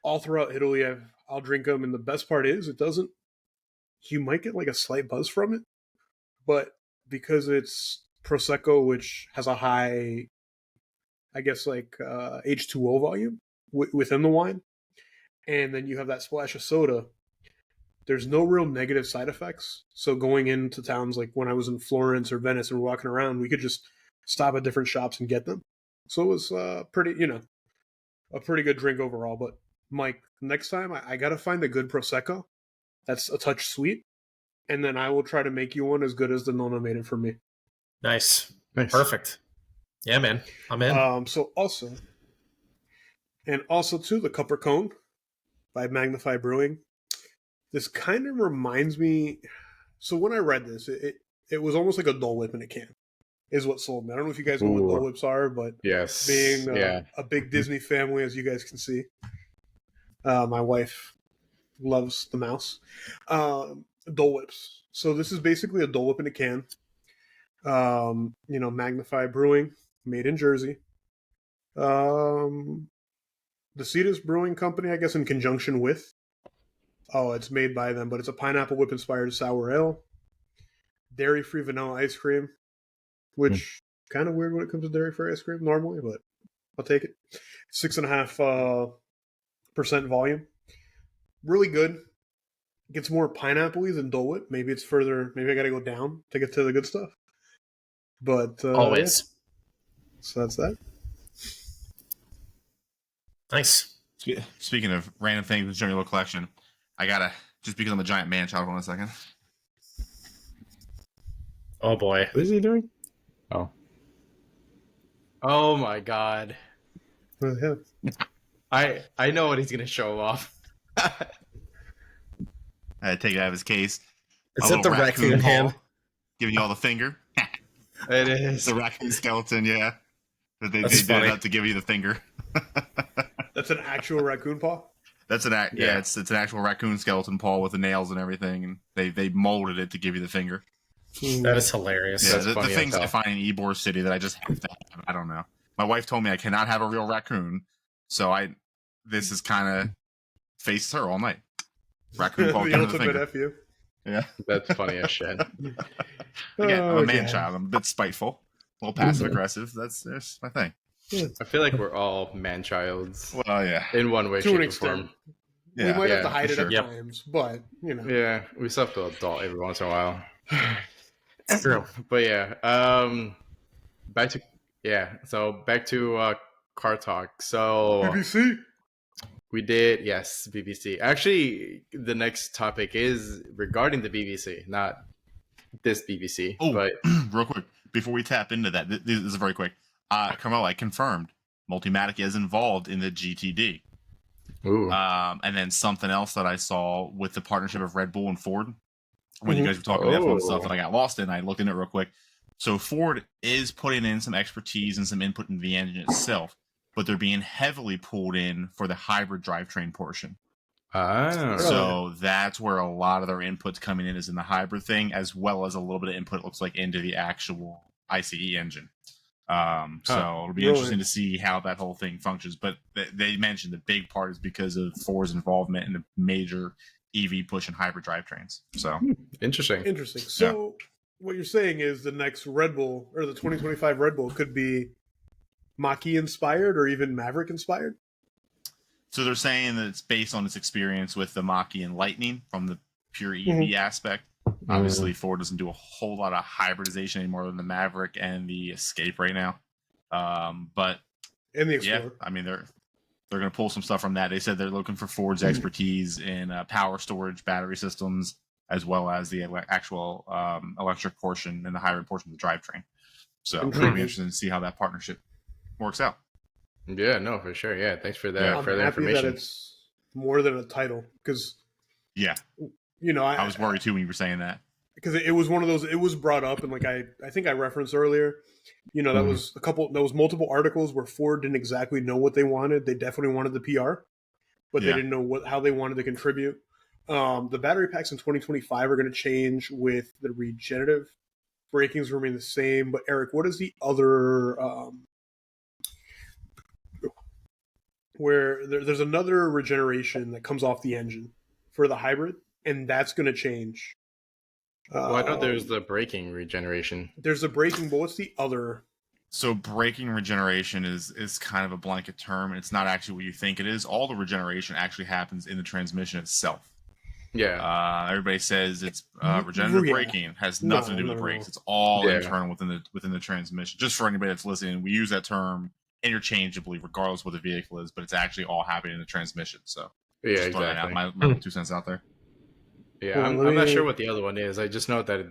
all throughout Italy. I'll drink them. And the best part is you might get like a slight buzz from it. But because it's Prosecco, which has a high, I guess, like H2O volume within the wine, and then you have that splash of soda, there's no real negative side effects. So going into towns like when I was in Florence or Venice and we're walking around, we could just stop at different shops and get them. So it was a pretty good drink overall. But Mike, next time I got to find a good Prosecco that's a touch sweet, and then I will try to make you one as good as the nonna made it for me. Nice. Perfect. Yeah, man. I'm in. So also too, the Cupper Cone by Magnify Brewing. This kind of reminds me. So when I read this, it was almost like a Dole Whip in a can, is what sold me. I don't know if you guys know what Dole Whips are, but yes, being a big Disney family, as you guys can see, my wife loves the mouse. Dole Whips. So this is basically a Dole Whip in a can. Magnify Brewing, made in Jersey. The Cetus Brewing Company, I guess, in conjunction with. Oh, it's made by them, but it's a pineapple whip inspired sour ale. Dairy-free vanilla ice cream, which kind of weird when it comes to dairy-free ice cream normally, but I'll take it. 6.5% volume. Really good. Gets more pineapple-y than Dole Whip. Maybe it's further. Maybe I got to go down to get to the good stuff. But Always. yeah. So that's that. Nice. Speaking of random things in the Journey Little Collection, I gotta, just because I'm a giant man child, hold on a second. Oh boy. What is he doing? Oh my god. Yeah. I know what he's gonna show off. I had to take it out of his case. Is A it the little raccoon paw, hand? giving you all the finger. It It's is. the raccoon skeleton, yeah. They That's did funny. it up to give you the finger. That's an actual raccoon paw? That's it's an actual raccoon skeleton paw with the nails and everything, and they molded it to give you the finger. That is hilarious. Yeah, That's the funny things as I hell. find in Ybor City that I just have to have. I don't know. My wife told me I cannot have a real raccoon, so this is kind of faces her all night. Raccoon paw The giving the ultimate finger. F you. Yeah. That's funny as shit. Again, I'm a man God. child. I'm a bit spiteful, a little passive aggressive. That's my thing. I feel like we're all man-childs Well, yeah. in one way, To an shape, or extent. form. We Yeah. might have to Yeah, hide for it at sure. times, but, Yeah, we still have to adult every once in a while. True. But yeah, back to car talk. So BBC. we did, yes, BBC. Actually, the next topic is regarding the BBC, not this BBC. Oh, but real quick, before we tap into that, this is very quick. Carmelo, I confirmed Multimatic is involved in the GTD. ooh, And then something else that I saw with the partnership of Red Bull and Ford, when Mhm. you guys were talking about F1 Oh. stuff, and I got lost in, I looked in it real quick. So Ford is putting in some expertise and some input into the engine itself, but they're being heavily pulled in for the hybrid drivetrain portion. ah, So that's where a lot of their input's coming in, is in the hybrid thing, as well as a little bit of input, it looks like, into the actual ICE engine. So it'll be Really? interesting to see how that whole thing functions. But they mentioned the big part is because of Ford's involvement in the major EV push and hybrid drivetrains. So interesting. Interesting. So, what you're saying is the next Red Bull, or the 2025 Red Bull, could be Mach-E inspired or even Maverick inspired? So they're saying that it's based on its experience with the Mach-E and Lightning from the pure EV aspect. Obviously, Ford doesn't do a whole lot of hybridization anymore than the Maverick and the Escape right now. But And the yeah, Explorer. I mean, they're going to pull some stuff from that. They said they're looking for Ford's expertise in power storage, battery systems, as well as the actual electric portion and the hybrid portion of the drivetrain. So it'll be interesting to see how that partnership works out. Yeah, no, for sure. Yeah, thanks for that Yeah. I'm further happy information. that it's more than a title because, Yeah, I I was worried too when you were saying that. because it was one of those. It was brought up, and I think I referenced earlier. That was multiple articles where Ford didn't exactly know what they wanted. They definitely wanted the PR, but they Yeah. didn't know how they wanted to contribute. The battery packs in 2025 are going to change with the regenerative brakings remain the same. But Eric, what is the other? Where there's another regeneration that comes off the engine for the hybrid, and that's going to change. Well, I know there's the braking regeneration. There's a braking, but what's the other? So braking regeneration is kind of a blanket term. It's not actually what you think it is. All the regeneration actually happens in the transmission itself. Yeah, Everybody says it's regenerative Yeah. braking. It has nothing to do with brakes. It's all Yeah. internal within the transmission. Just for anybody that's listening, we use that term interchangeably, regardless of what the vehicle is, but it's actually all happening in the transmission. So yeah, just throwing that exactly. out. My 2 cents out there. Yeah, Well, I'm let not me- sure what the other one is. I just know that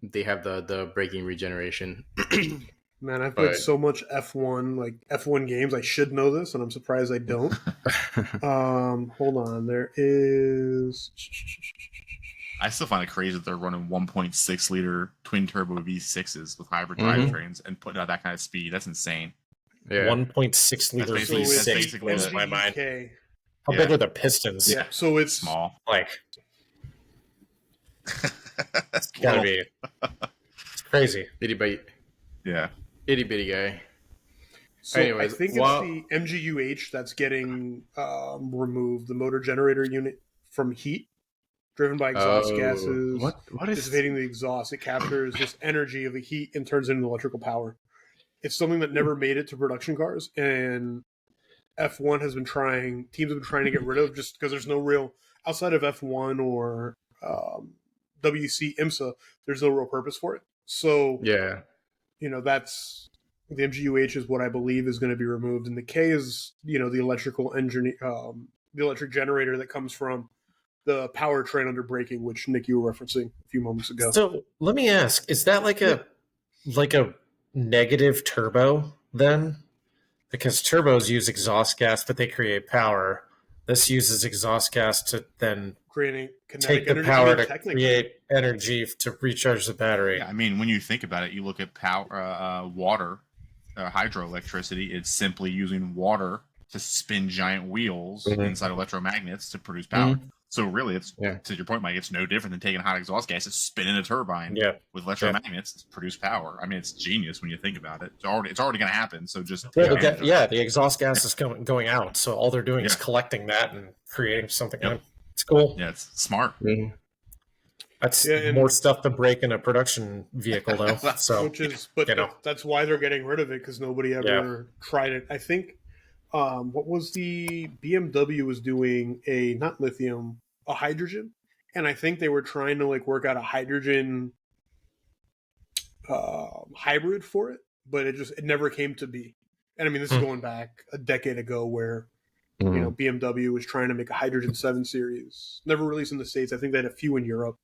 they have the braking regeneration. Man, I've played But- so much F1 games. I should know this, and I'm surprised I don't. Hold on. There is. I still find it crazy that they're running 1.6 liter twin turbo V6s with hybrid Mhm. drivetrains and putting out that kind of speed. That's insane. Yeah, 1.6 liter That's basically- V6 that's basically blows the- my mind. NGK. How Yeah. big are the pistons? Yeah, so it's Small. Like, it's gotta be. It's Crazy. Itty bitty, Yeah. itty bitty guy. So Anyways, I think it's the MGUH that's getting removed, the motor generator unit from heat, driven by exhaust gases, what is dissipating the exhaust. It captures this energy of the heat and turns it into electrical power. It's something that never made it to production cars, and F1 has been trying. Teams have been trying to get rid of just because there's no real outside of F1 or WC IMSA. There's no real purpose for it. So Yeah. that's the MGUH is what I believe is going to be removed, and the K is the electrical engine, the electric generator that comes from the powertrain under braking, which Nick you were referencing a few moments ago. So let me ask: is that like a negative turbo then? Because turbos use exhaust gas, but they create power. This uses exhaust gas to then Creating take the power to create energy to recharge the battery. Yeah, I mean, when you think about it, you look at water, hydroelectricity. It's simply using water to spin giant wheels inside electromagnets to produce power. So really, it's to your point, Mike. It's no different than taking hot exhaust gas and spinning a turbine with electromagnets to produce power. I mean, it's genius when you think about it. It's already going to happen. So just the exhaust gas is going out. So all they're doing is collecting that and creating something. It's cool. Yeah, it's smart. That's more stuff to break in a production vehicle, though. So, that's why they're getting rid of it, because nobody ever tried it. I think, what was the BMW was doing not lithium, a hydrogen, and I think they were trying to work out a hydrogen hybrid for it, but it never came to be. And I mean, this is going back a decade ago, where BMW was trying to make a hydrogen 7 series, never released in the States. I think they had a few in Europe.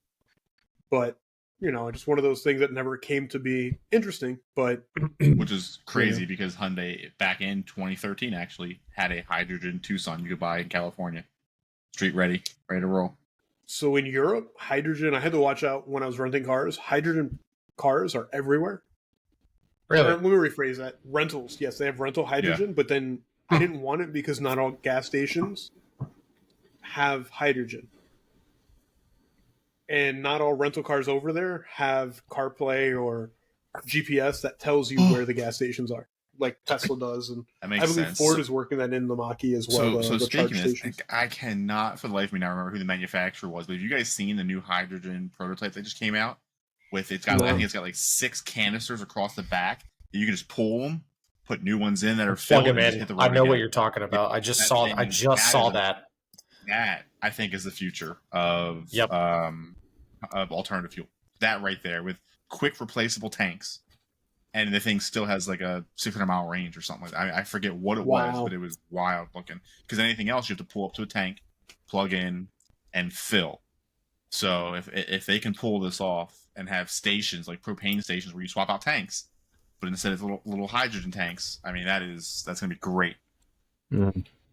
But, just one of those things that never came to be interesting. But which is crazy because Hyundai, back in 2013, actually had a hydrogen Tucson you could buy in California. Street ready to roll. So in Europe, hydrogen, I had to watch out when I was renting cars. Hydrogen cars are everywhere. Really? Let me rephrase that. Rentals, yes, they have rental hydrogen, but then I didn't want it because not all gas stations have hydrogen. And not all rental cars over there have CarPlay or GPS that tells you where the gas stations are, like Tesla does. And I believe Ford is working that in the Mach-E as well. So speaking of this, I cannot for the life of me now remember who the manufacturer was, but have you guys seen the new hydrogen prototype that just came out? I think it's got 6 canisters across the back. You can just pull them, put new ones in that are filled. And hit the road I know what you're talking about. I just saw that. That I think is the future of alternative fuel. That right there with quick replaceable tanks, and the thing still has a 600-mile range or something like that. I forget what it was, but it was wild looking. Because anything else, you have to pull up to a tank, plug in, and fill. So if they can pull this off and have stations like propane stations where you swap out tanks, but instead of little hydrogen tanks, I mean that's going to be great.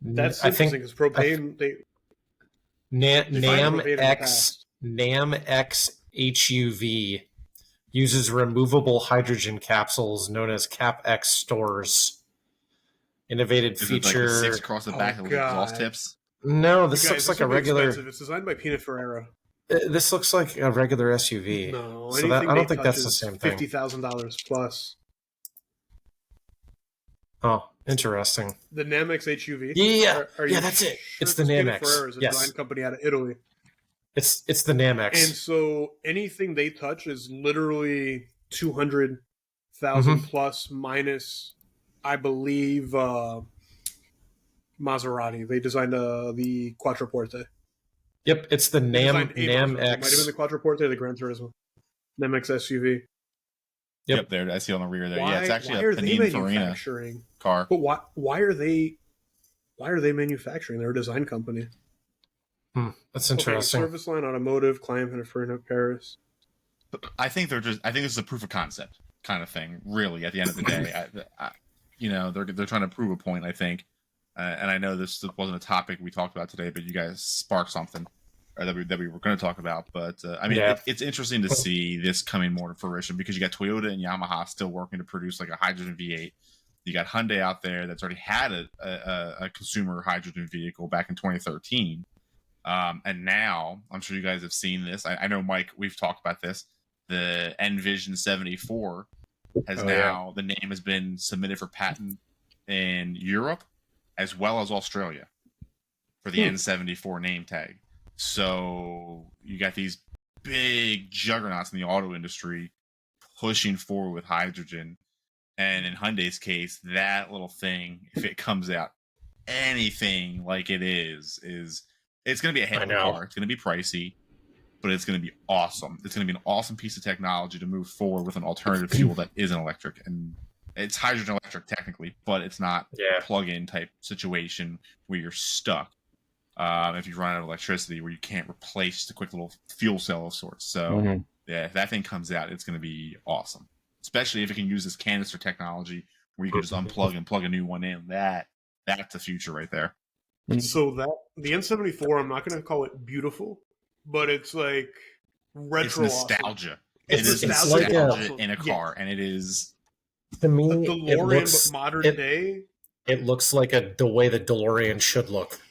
That's interesting because propane NamX HUV uses removable hydrogen capsules known as CapX stores. Innovative feature. Is it 6 across the back of exhaust tips? No, this looks like a regular. Expensive. It's designed by Pininfarina. This looks like a regular SUV. No, so I don't think that's the same thing. $50,000 plus. Oh, interesting. The NamX HUV. Yeah, that's it. It's the NamX. Pininfarina is a design company out of Italy. It's the NamX. And so anything they touch is literally 200,000 plus minus, I believe, Maserati. They designed the Quattroporte. Yep, it's the NamX. It might have been the Quattroporte or the Gran Turismo. NamX SUV. Yep, there. I see on the rear there. It's actually a Pininfarina car. But why are they manufacturing? They're a design company. That's interesting. Service line, automotive, client, Pininfarina, Paris. I think this is a proof of concept kind of thing. Really, at the end of the day, they're trying to prove a point. I think, and I know this wasn't a topic we talked about today, but you guys sparked something that we were going to talk about. But it's interesting to see this coming more to fruition because you got Toyota and Yamaha still working to produce a hydrogen V8. You got Hyundai out there that's already had a consumer hydrogen vehicle back in 2013. And now, I'm sure you guys have seen this. I know, Mike, we've talked about this. the Envision 74 has the name has been submitted for patent in Europe as well as Australia for the N74 name tag. So you got these big juggernauts in the auto industry pushing forward with hydrogen. And in Hyundai's case, that little thing, if it comes out anything like it is it's going to be a halo car. It's going to be pricey, but it's going to be awesome. It's going to be an awesome piece of technology to move forward with an alternative fuel that isn't electric. And it's hydrogen electric technically, but it's not a plug-in type situation where you're stuck if you run out of electricity, where you can't replace the quick little fuel cell of sorts. So if that thing comes out, it's going to be awesome. Especially if it can use this canister technology where you can just unplug and plug a new one in. That's the future right there. So that the N74, I'm not going to call it beautiful, but it's like retro. It's nostalgia. Awesome. It is nostalgia in a car, and it is to me a DeLorean, but modern day. It looks like the way the DeLorean should look,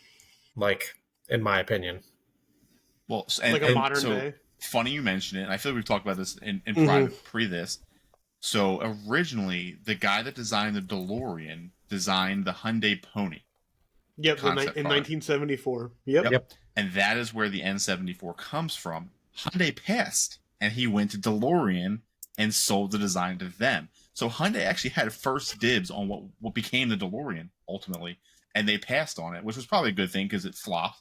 like in my opinion. Well, like a modern day. Funny you mention it. And I feel like we've talked about this in private pre this. So originally, the guy that designed the DeLorean designed the Hyundai Pony. Yep, in 1974. Yep. And that is where the N74 comes from. Hyundai passed, and he went to DeLorean and sold the design to them. So Hyundai actually had first dibs on what became the DeLorean, ultimately. And they passed on it, which was probably a good thing because it flopped.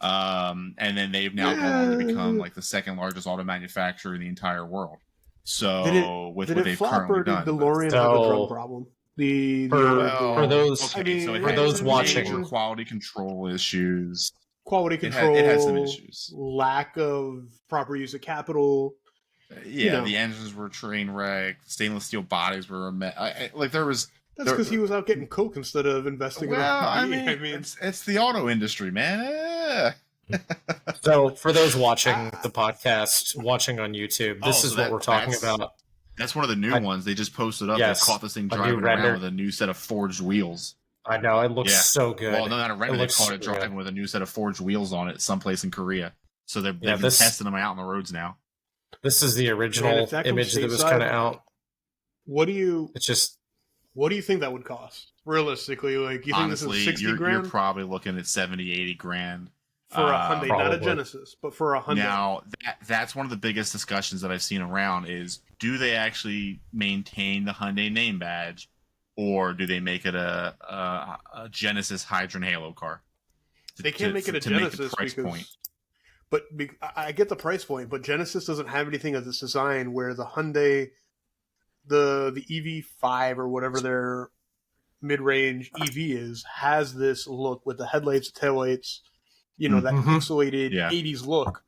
And then they've now gone on to become like the second largest auto manufacturer in the entire world. So did it flop or did DeLorean have a drum problem? For those watching, quality control issues. It has some issues. Lack of proper use of capital. The engines were train wrecked. Stainless steel bodies were there was. That's because he was out getting coke instead of investing in R&D. It's the auto industry, man. So, for those watching the podcast, watching on YouTube, this is what we're talking about. That's one of the new ones. They just posted up. They caught this thing driving around with a new set of forged wheels. I know. It looks so good. Well, not a render. They caught it driving with a new set of forged wheels on it someplace in Korea. So they've been testing them out on the roads now. This is the original image that was kind of out. What do you think that would cost? Realistically, like, you think this is 60 grand? You're probably looking at 70, 80 grand. For a Hyundai, not a Genesis, but for a Hyundai. Now, that's one of the biggest discussions that I've seen around is, do they actually maintain the Hyundai name badge, or do they make it a Genesis Hydrogen Halo car? They can't make it a Genesis because... But I get the price point, but Genesis doesn't have anything of this design where the Hyundai, the EV5 or whatever their mid-range EV is, has this look with the headlights, taillights, that pixelated 80s look.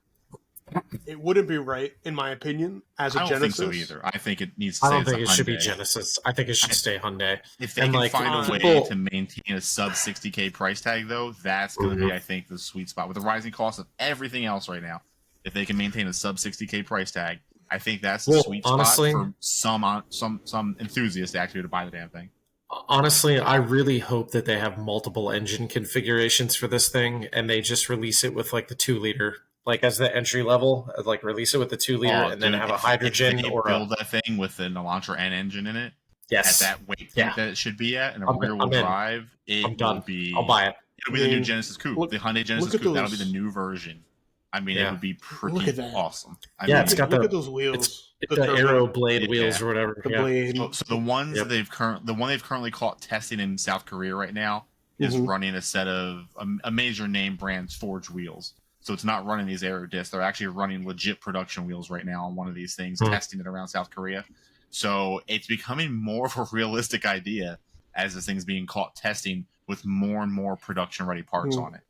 It wouldn't be right, in my opinion, as a Genesis. I don't think so either. I think it needs to stay I don't think it Hyundai. Should be Genesis. I think it should stay Hyundai. If they can find a way to maintain a sub 60K price tag, though, that's going to be, I think, the sweet spot. With the rising cost of everything else right now, if they can maintain a sub 60K price tag, I think that's the sweet spot for some enthusiasts actually to buy the damn thing. Honestly, I really hope that they have multiple engine configurations for this thing, and they just release it with like the 2-liter, like as the entry level, like release it with the 2-liter, and then have a hydrogen if they or build that thing with an Elantra N engine in it. Yes, at that weight that it should be at, and a rear-wheel drive. Will be. I'll buy it. It'll be the new Genesis Coupe, the Hyundai Genesis Coupe. That'll be the new version. I mean, it would be pretty awesome. It's got look at those wheels. It's the Aero Blade wheels or whatever. The blade. So the ones that the one they've currently caught testing in South Korea right now is running a set of a major name brand's forged wheels. So it's not running these Aero discs. They're actually running legit production wheels right now on one of these things, testing it around South Korea. So it's becoming more of a realistic idea as this thing's being caught testing with more and more production ready parts on it.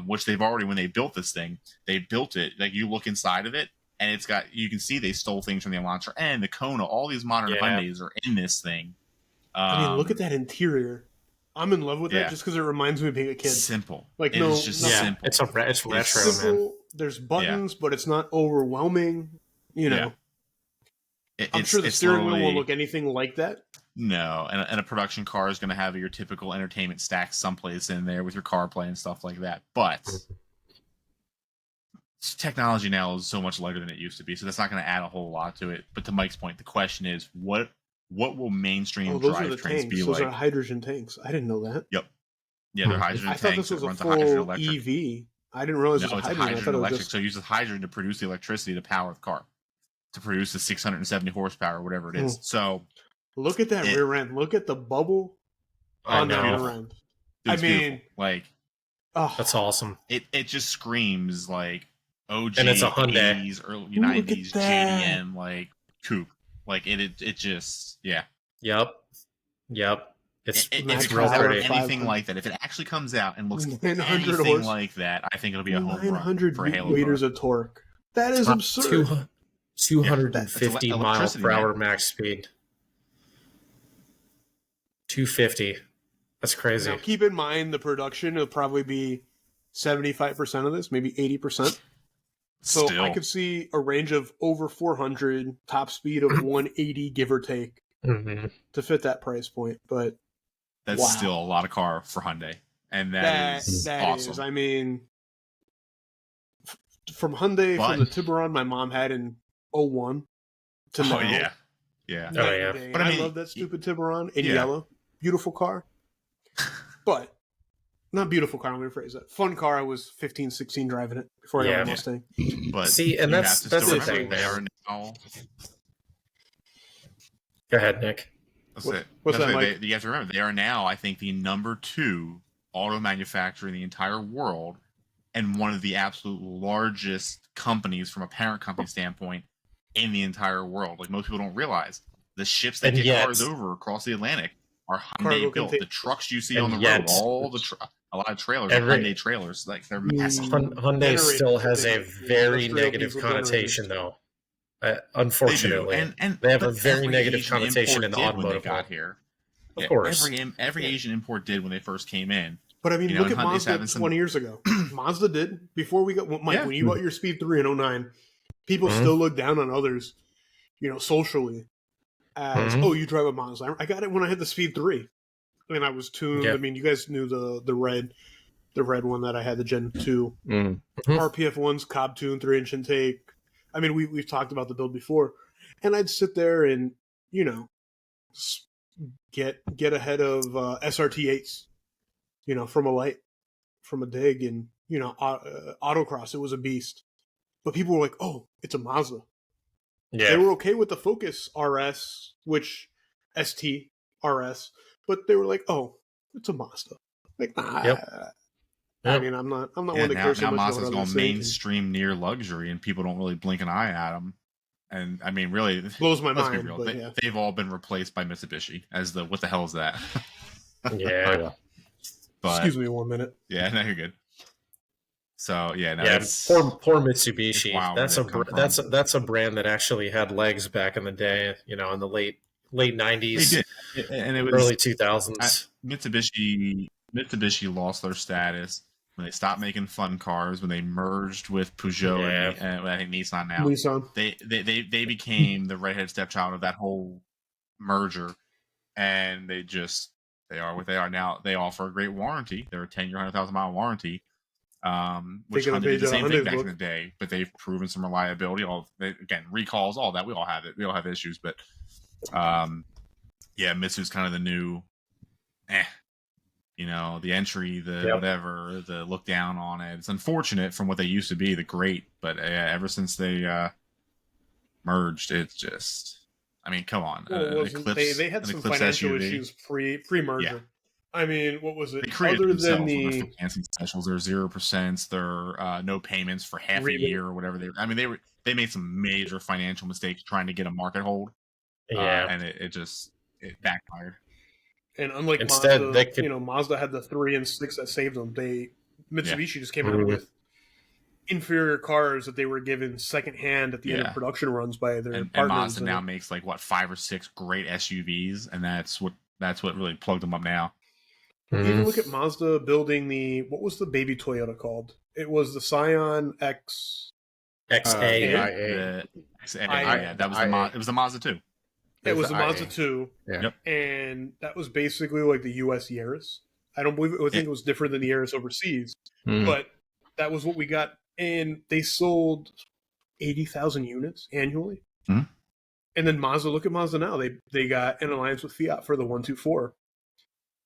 Which they've already, when they built this thing, they built it, like you look inside of it, and it's got, you can see they stole things from the Elantra and the Kona. All these modern Hyundais are in this thing. I mean, look at that interior. I'm in love with that just because it reminds me of being a kid. Simple. Like, it's just simple. It's retro, simple. man. There's buttons, but it's not overwhelming. I'm sure the steering wheel won't look anything like that. No, and a production car is going to have your typical entertainment stack someplace in there with your CarPlay and stuff like that. But technology now is so much lighter than it used to be, so that's not going to add a whole lot to it. But to Mike's point, the question is, what will mainstream those are the drivetrains tanks. be Those like? are hydrogen tanks. I didn't know that. Yep. Yeah, they're hydrogen I thought tanks. this was It a runs on hydrogen full electric. EV. I didn't realize it No, was it's a hydrogen. I hydrogen thought it was electric. just... So it uses hydrogen to produce the electricity to power the car, to produce the 670 horsepower, whatever it is. So look at that rear end. Look at the bubble on that rear end. It's beautiful. Like, that's awesome. It just screams like OG, and it's a Hyundai, 80s, early 90s JDM like coupe. Like it just Yep. It's real pretty. Anything like that. If it actually comes out and looks anything like that, I think it'll be a home run for a Halo meters of torque. That is absurd. 250 mile per hour max speed. 250. That's crazy. Now keep in mind the production will probably be 75% of this, maybe 80%. So I could see a range of over 400, top speed of 180, give or take, to fit that price point. But that's still a lot of car for Hyundai, and that is awesome. I mean, from Hyundai, from the Tiburon my mom had in 01 to now. But I love that stupid Tiburon in yellow. Beautiful car. But not beautiful car, I'm going to phrase that. Fun car. I was 15, 16 driving it before I got a Mustang. But see, and that's the thing. They are now... Go ahead, Nick. What's that, Mike? You have to remember, they are now, I think, the number 2 auto manufacturer in the entire world, and one of the absolute largest companies from a parent company standpoint in the entire world. Like, most people don't realize the ships that get cars over across the Atlantic are Hyundai built. The trucks you see on the road, a lot of trailers are Hyundai trailers. Like, they're massive. Hyundai still has a very negative connotation, though. Unfortunately, and they have a very negative connotation in the automotive got here. Of course, every Asian import did when they first came in. But I mean, look at Mazda 20 years ago. Mazda did before we got Mike. When you bought your Speed 3 in 09, people still look down on others, socially, as you drive a Mazda. I got it when I had the Speed 3, and I was tuned. I mean, you guys knew the red one that I had, the Gen 2 RPF ones, Cobb tune, 3-inch intake. I mean, we've talked about the build before, and I'd sit there and get ahead of SRT8s, from a dig, and autocross. It was a beast, but people were like, "Oh, it's a Mazda." Yeah, they were okay with the Focus RS, which ST RS, but they were like, "Oh, it's a Mazda." Like, I mean, I'm not one to care so much. Now Mazda's gone mainstream near luxury, and people don't really blink an eye at them. And I mean, really, it blows my mind. Be real. They've all been replaced by Mitsubishi as the what the hell is that? But, excuse me 1 minute. Yeah, no, you're good. So poor Mitsubishi. That's a brand that actually had legs back in the day. In the late 90s, and it was early 2000s. Mitsubishi lost their status when they stopped making fun cars, when they merged with Peugeot and I think Nissan now. They became the redheaded stepchild of that whole merger, and they are what they are now. They offer a great warranty. They're a 10-year, 100,000-mile warranty, which Honda did the same thing back in the day, but they've proven some reliability. Again, recalls, all that. We all have it. We all have issues, but Mitsu's kind of the new the entry, whatever, the look down on it. It's unfortunate from what they used to be, the great, but ever since they merged, it's just, I mean, come on. They had some financial issues pre-merger. Yeah. I mean, what was it? They created themselves with their financing specials. Their 0%, their no payments for half a year or whatever. They made some major financial mistakes trying to get a market hold. And it backfired. And unlike Mazda, Mazda had the 3 and 6 that saved them. Mitsubishi just came out with inferior cars that they were given secondhand at the end of production runs by their partners. And Mazda now makes 5 or 6 great SUVs, and that's what really plugged them up now. Even look at Mazda building what was the baby Toyota called? It was the Scion X. XA. It was the Mazda 2. It was the Mazda 2, Yep. And that was basically like the U.S. Yaris. I think it was different than the Yaris overseas, but that was what we got and they sold 80,000 units annually. Hmm. And then Mazda, look at Mazda now. They got an alliance with Fiat for the 124.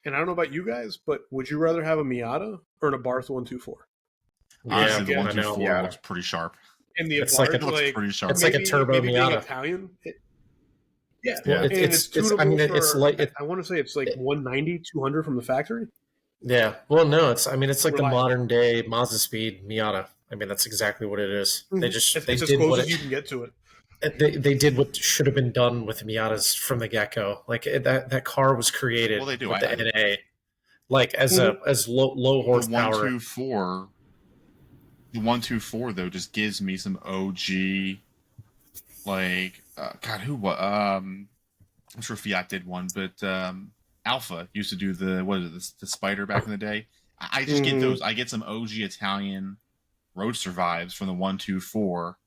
And I don't know about you guys, but would you rather have a Miata or an Abarth 124? Honestly, the Yeah, 124 Yeah. looks pretty sharp. And the It's like Abarth, a- It looks pretty sharp. it's like a turbo maybe being Miata. Italian. Yeah, Well, and it's tunable I mean, it's for, like I want to say it's like 190, 200 from the factory. yeah. Well, no, it's like the Reliable. modern day Mazda Speed Miata. I mean, that's exactly what it is. They just It's they as did close what as you can get to it. they did what should have been done with Miatas from the get go. Like that car was created Well, they do. with the NA, like as low The horsepower. 124, the 124 though just gives me some OG, like God, who what? I'm sure Fiat did one, but Alpha used to do the Spider back in the day. I just get those. I get some OG Italian roadster vibes from the 124.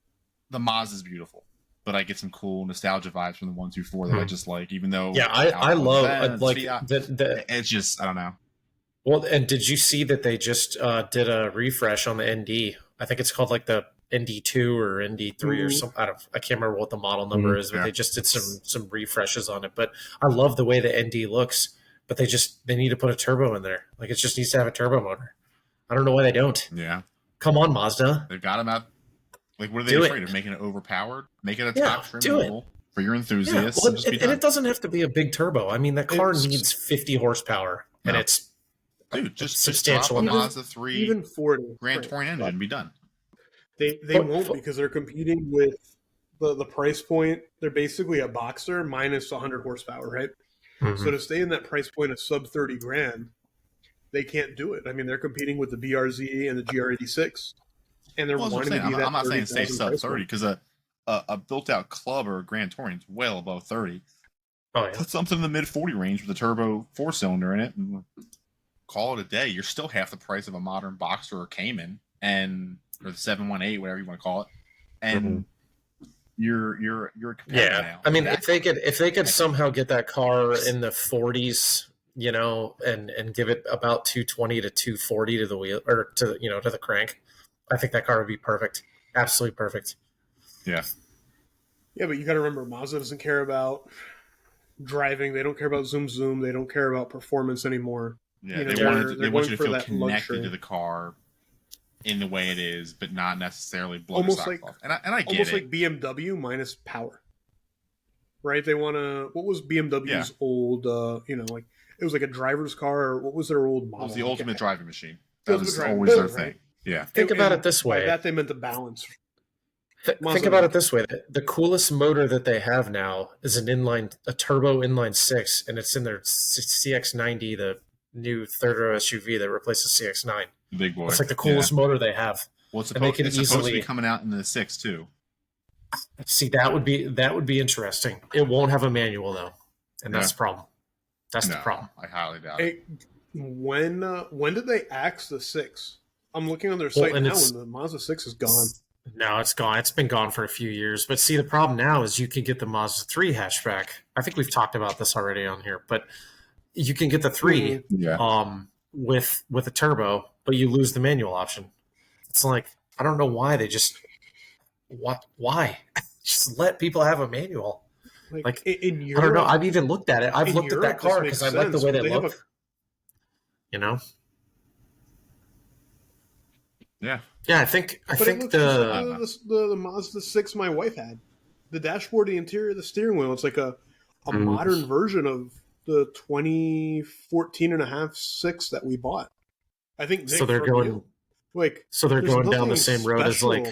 The Mazda's beautiful, but I get some cool nostalgia vibes from the 124 that I just like. Even though Yeah, I love like Fiat, the it's just I don't know. well. And did you see that they just did a refresh on the ND? I think it's called like the ND2 or ND3 or something. I can't remember what the model number is, but Yeah. they just did some refreshes on it. But I love the way the ND looks. But they need to put a turbo in there. Like it just needs to have a turbo motor. I don't know why they don't. Yeah, Come on, Mazda. they've got them out. Like, what are they Do afraid it. of? Making it overpowered? Make it a Yeah, top trim do it. model for your Yeah, enthusiasts. well, and just be and done. it doesn't have to be a big turbo. I mean, that car It's- needs 50 horsepower, and No. it's Dude, just substantial drop a enough. Mazda 3 Even 40. Grand right. Touring engine and be done. They But- won't because they're competing with the price point. They're basically a Boxster minus 100 horsepower, right? Mhm. So to stay in that price point of sub 30 grand, they can't do it. I mean, they're competing with the BRZ and the GR86, and they're Well, that's what wanting to I'm be saying. that. I'm not saying stay 30,000 sub price 30 point. because a built out club or a Grand Touring is well above 30. Oh, yeah. Put something in the mid 40 range with a turbo 4-cylinder in it and call it a day. You're still half the price of a modern Boxster or Cayman or the 718, whatever you want to call it, and you're a competitor now. I mean, That if they could somehow get that car in the 40s, and give it about 220 to 240 to the wheel or to the crank, I think that car would be perfect. Absolutely perfect. Yeah, Yeah, but you got to remember, Mazda doesn't care about driving. They don't care about zoom. They don't care about performance anymore. yeah. You know, They want they're you going to for feel that connected luxury. to the car in the way it is, but not necessarily blow Almost the socks like- off. And I get Almost it. like BMW minus power, right? They want to. What was BMW's old? Like it was like a driver's car. Or what was their old It model? was the ultimate driving machine. The That ultimate was driving always their machine, thing. right? Yeah. Think about And it this by way. that they meant the balance. Think Mazda about did. it this way: the coolest motor that they have now is a turbo inline six, and it's in their CX90, the new third row SUV that replaces CX9. The big boy. It's like the coolest motor they have. Well, it's and they supposed, could it's supposed to be easily- coming out in the 6 too. See, that would be interesting. It won't have a manual though, and that's the problem. That's the problem. I highly doubt it. Hey, when did they axe the 6? I'm looking on their site and now, it's- and the Mazda 6 is gone. No, it's gone. It's been gone for a few years. But see, the problem now is you can get the Mazda 3 hatchback. I think we've talked about this already on here, but you can get the 3 Yeah. with a turbo, but you lose the manual option. It's like, I don't know why they just why just let people have a manual. Like, in I Europe, don't know. I've even looked at it. I've in looked at Europe, that car this because I makes like the way sense, they but have look. You know? Yeah. Yeah, I think But it looks the just like the Mazda 6 my wife had. The dashboard, the interior, the steering wheel, it's like a modern version of the 2014 and a half 6 that we bought. I think so they're from going you. Like so they're there's going down the nothing same road as like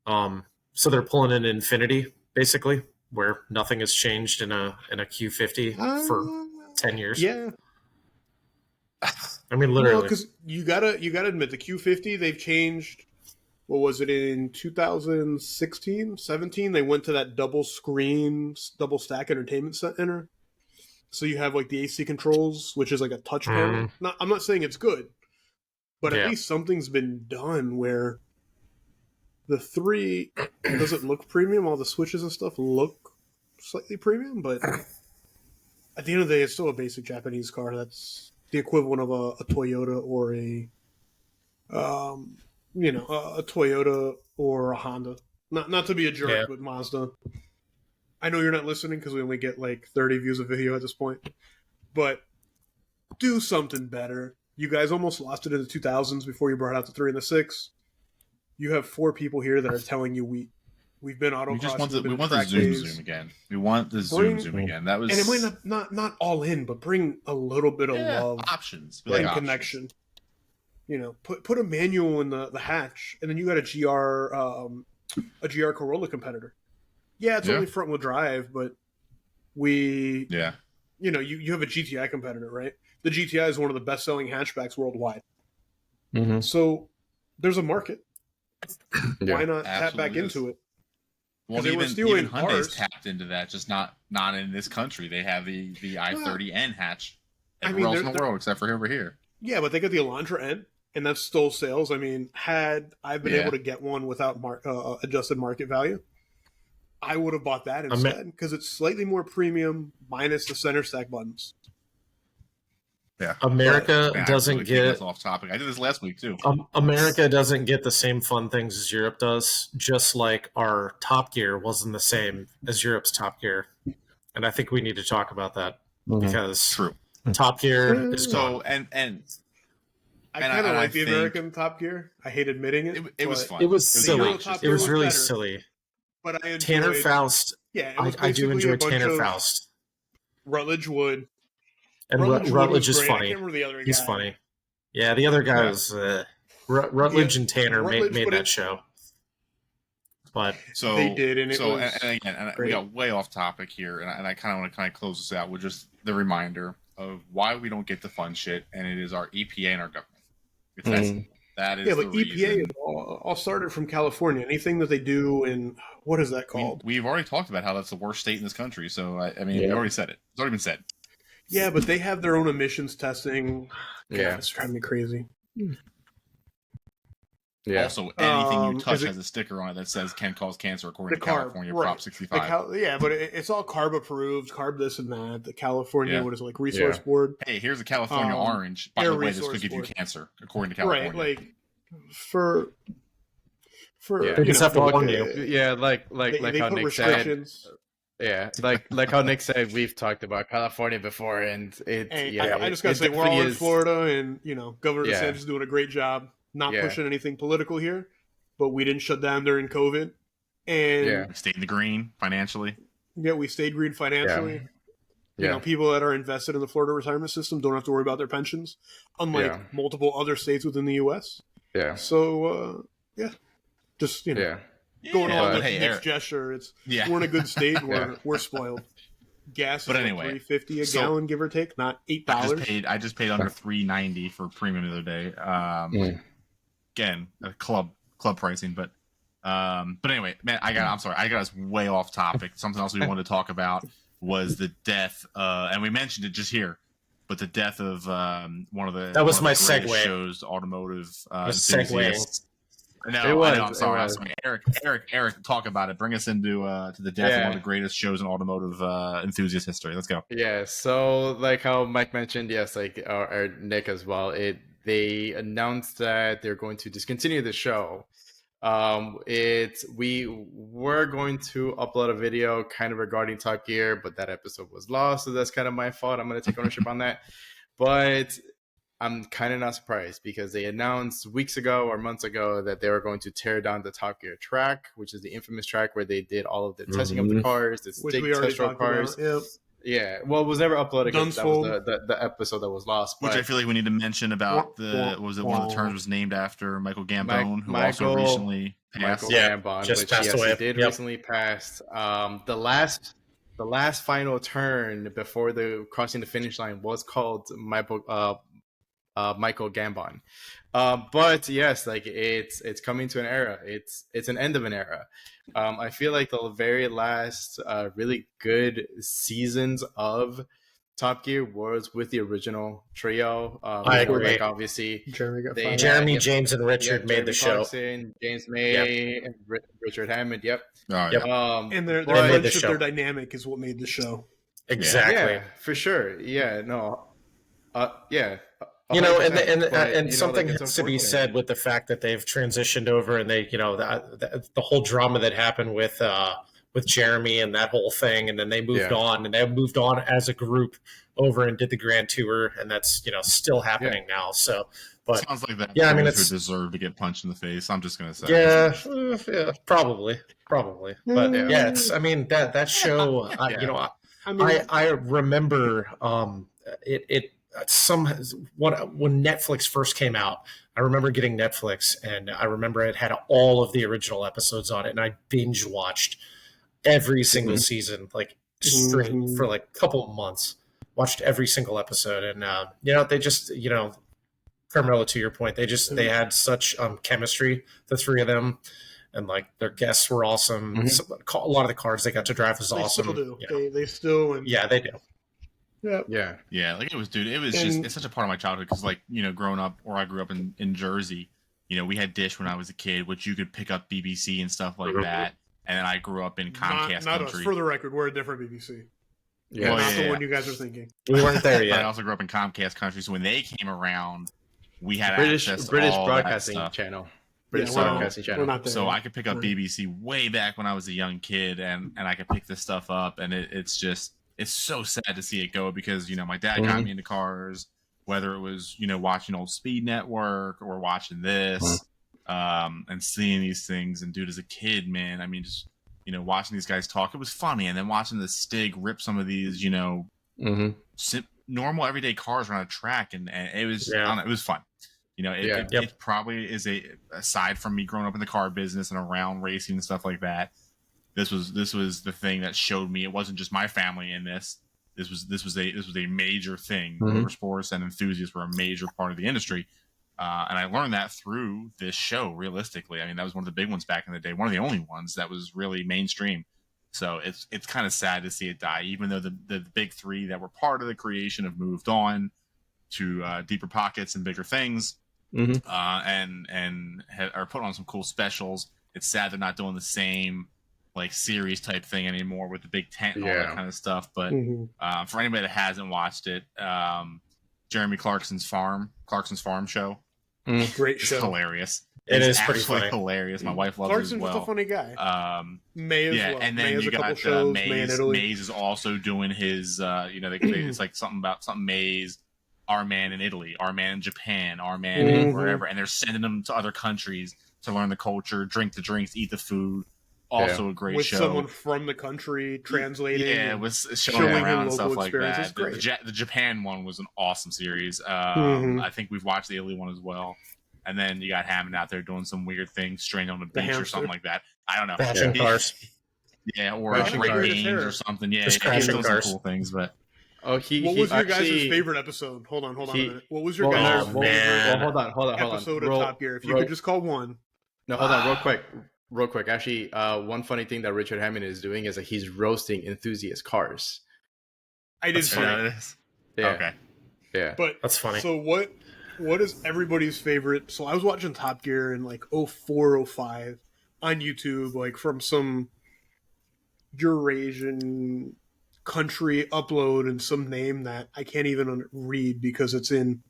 special. so they're pulling an Infinity basically, where nothing has changed in a Q50 for 10 years. Yeah. I mean, literally. Because you gotta admit the Q50 they've changed. What was it in 2016, 17? They went to that double screen, double stack entertainment center. So you have like the AC controls, which is like a touch panel. I'm not saying it's good, but at least something's been done where the 3 doesn't look premium. All the switches and stuff look slightly premium, but at the end of the day, it's still a basic Japanese car. That's the equivalent of a Toyota or a a Toyota or a Honda. Not to be a jerk, Yeah. but Mazda. I know you're not listening because we only get like 30 views of video at this point, but do something better. You guys almost lost it in the 2000s before you brought out the 3 and the 6. You have 4 people here that are telling you we've been autocrossing. We just want we've been the track zoom days. again. We want the Bring- zoom again. That was And it might not all in, but bring a little bit of love options. and connection. Put a manual in the hatch, and then you got a GR Corolla competitor. Yeah, it's only front wheel drive, but you have a GTI competitor, right? The GTI is one of the best selling hatchbacks worldwide. Mm-hmm. So there's a market. Yeah, why not tap back into it? Well, they were even stealing Hyundai's cars. tapped into that, just not in this country. They have the i30N hatch I everywhere mean, else in the world except for over here. Yeah, but they got the Elantra N, and that's still sales. I mean, had I been able to get one without adjusted market value, I would have bought that instead because it's slightly more premium minus the center stack buttons. Yeah, America Man, doesn't really taking get us off topic. I did this last week too. America doesn't get the same fun things as Europe does. Just like our Top Gear wasn't the same as Europe's Top Gear, and I think we need to talk about that because True. Top Gear is gone. So and I kind of like the American Top Gear. I hate admitting it. It was fun. It was The silly. Euro Top It Gear was was really better. silly. But I enjoyed Tanner Faust. Yeah, it was I do basically enjoy a bunch Tanner of Faust, Rutledge Wood. and Wood Rutledge was is great. I funny. can't remember the other He's guy. funny. Yeah, the other guy was Rutledge and Tanner Rutledge made put that it- show. But So They did, and it was and again, we got way off topic here, and I kind of want to close this out with just the reminder of why we don't get the fun shit, and it is our EPA and our government. It's that is but the EPA reason. is all started from California. Anything that they do in what is that called? We've already talked about how that's the worst state in this country. So I mean, we already said it. It's already been said. Yeah, but they have their own emissions testing. God, Yeah. it's driving me crazy. Yeah. Also, anything you touch is it- has a sticker on it that says can cause cancer according The to carb, California right. Prop 65. But it's all carb approved, carb this and that. The California, what is it, like Resource Yeah. Board? Hey, here's a California orange. By Air the way, this Resource could give you Board. cancer according to California. Right, like for Yeah. They just have to warn Okay. you. Yeah, like they how put Nick said. restrictions. Yeah, like how Nick said, we've talked about California before, and And I just gotta say, we're all in Florida, and Governor DeSantis is doing a great job, not pushing anything political here. But we didn't shut down during COVID, and We stayed in the green financially. we stayed green financially. People that are invested in the Florida retirement system don't have to worry about their pensions, unlike multiple other states within the U.S. Yeah. So, just going on with hey, Nick's Eric. gesture, we're in a good state. We're spoiled. Gas, But is anyway, $3.50 a gallon, give or take, not $8. I just paid under $3.90 for premium the other day. Again, club pricing, but anyway, man, I'm sorry, I got us way off topic. Something else we wanted to talk about was the death, and we mentioned it just here, but the death of one of the That was my greatest segue. shows, automotive Segue. enthusiasts. No, It was, I know, I'm sorry. it was. Eric, talk about it. Bring us into to the death of one of the greatest shows in automotive enthusiast history. Let's go. Yeah, so like how Mike mentioned, yes, like or Nick as well. They announced that they're going to discontinue the show. We were going to upload a video kind of regarding Top Gear, but that episode was lost, so that's kind of my fault. I'm going to take ownership on that. But I'm kind of not surprised because they announced weeks ago or months ago that they were going to tear down the Top Gear track, which is the infamous track where they did all of the testing of the cars, the Which stick we already test road talked cars. about. Yep. Yeah, well, it was never uploaded because that was Dunsfold. the episode that was lost. Which but- I feel like we need to mention about one of the terms was named after Michael Gambone, who also recently passed. Michael Gambon, just which passed yes, away. he did Yep. recently pass. The last final turn before the crossing the finish line was called Michael Gambon. But yes, like it's coming to an era. It's an end of an era. I feel like the very last really good seasons of Top Gear was with the original trio. I agree. Like obviously, Jeremy got They- fired. Jeremy, yeah, James, and Richard made Jeremy the show. Clarkson, James May, and Richard Hammond. Yep. Oh, yeah. Yep. And their but- made the friendship, show. their dynamic is what made the show. Exactly. Yeah, for sure. Yeah, no. Yeah, And something has to be said with the fact that they've transitioned over, and they, the whole drama that happened with Jeremy and that whole thing, and then they moved on, and they moved on as a group over and did the Grand Tour, and that's still happening now. So, but sounds like that. Yeah, I mean, it's deserve to get punched in the face. I'm just gonna say. Yeah, probably. But it's. I mean, that show. I remember when Netflix first came out. I remember getting Netflix, and I remember it had all of the original episodes on it, and I binge watched every single season, like straight for like a couple of months. Watched every single episode, and they just Carmelo, to your point, they had such chemistry, the three of them, and like their guests were awesome. A lot of the cars they got to drive was awesome. Still do. They still and they do. Yeah. Like it was it's such a part of my childhood because growing up, or I grew up in Jersey. We had Dish when I was a kid, which you could pick up BBC and stuff like that. And then I grew up in Comcast not country. Us. For the record, we're a different BBC. Yeah, not the one you guys are thinking. We weren't there yet. I also grew up in Comcast country, so when they came around, we had British access to British all Broadcasting that stuff. Channel. Broadcasting Channel. We're not there So yet. I could pick up BBC way back when I was a young kid, and I could pick this stuff up, and it's so sad to see it go because my dad got me into cars, whether it was watching old Speed Network or watching this, and seeing these things. And dude, as a kid, man, I mean, just watching these guys talk, it was funny, and then watching the Stig rip some of these normal everyday cars around a track, and it was I don't know, it was fun. It probably is aside from me growing up in the car business and around racing and stuff like that. This was the thing that showed me it wasn't just my family in this. This was a major thing. Motorsports and enthusiasts were a major part of the industry, and I learned that through this show. Realistically, I mean that was one of the big ones back in the day. One of the only ones that was really mainstream. So it's kind of sad to see it die, even though the big three that were part of the creation have moved on to deeper pockets and bigger things, and are putting on some cool specials. It's sad they're not doing the same like series type thing anymore with the big tent and all that kind of stuff. But for anybody that hasn't watched it, Jeremy Clarkson's Farm Show, great show, it's hilarious. It is pretty funny, hilarious. My wife loves Clarkson's it as well. Just a funny guy. May as well. And then May you got shows, Maze is also doing his. It's like something Maze. Our man in Italy, our man in Japan, our man in wherever, and they're sending them to other countries to learn the culture, drink the drinks, eat the food. Also a great show. With someone from the country translating. Yeah, with showing around and stuff like that. Great. The Japan one was an awesome series. I think we've watched the Italy one as well. And then you got Hammond out there doing some weird thing, straining on the beach or something like that. I don't know. Bashing cars. Yeah, or break games or something. Yeah, just crashing doing cars. Some cool things, but. What was your guys' favorite episode? Hold on a minute. What was your guys' hold on. episode of Top Gear? If you could just call one. No, hold on, real quick. Actually, one funny thing that Richard Hammond is doing is that he's roasting enthusiast cars. I did see that. Yeah. Okay. Yeah. But that's funny. So what is everybody's favorite? So I was watching Top Gear in like 04, 05 on YouTube, like from some Eurasian country upload and some name that I can't even read because it's in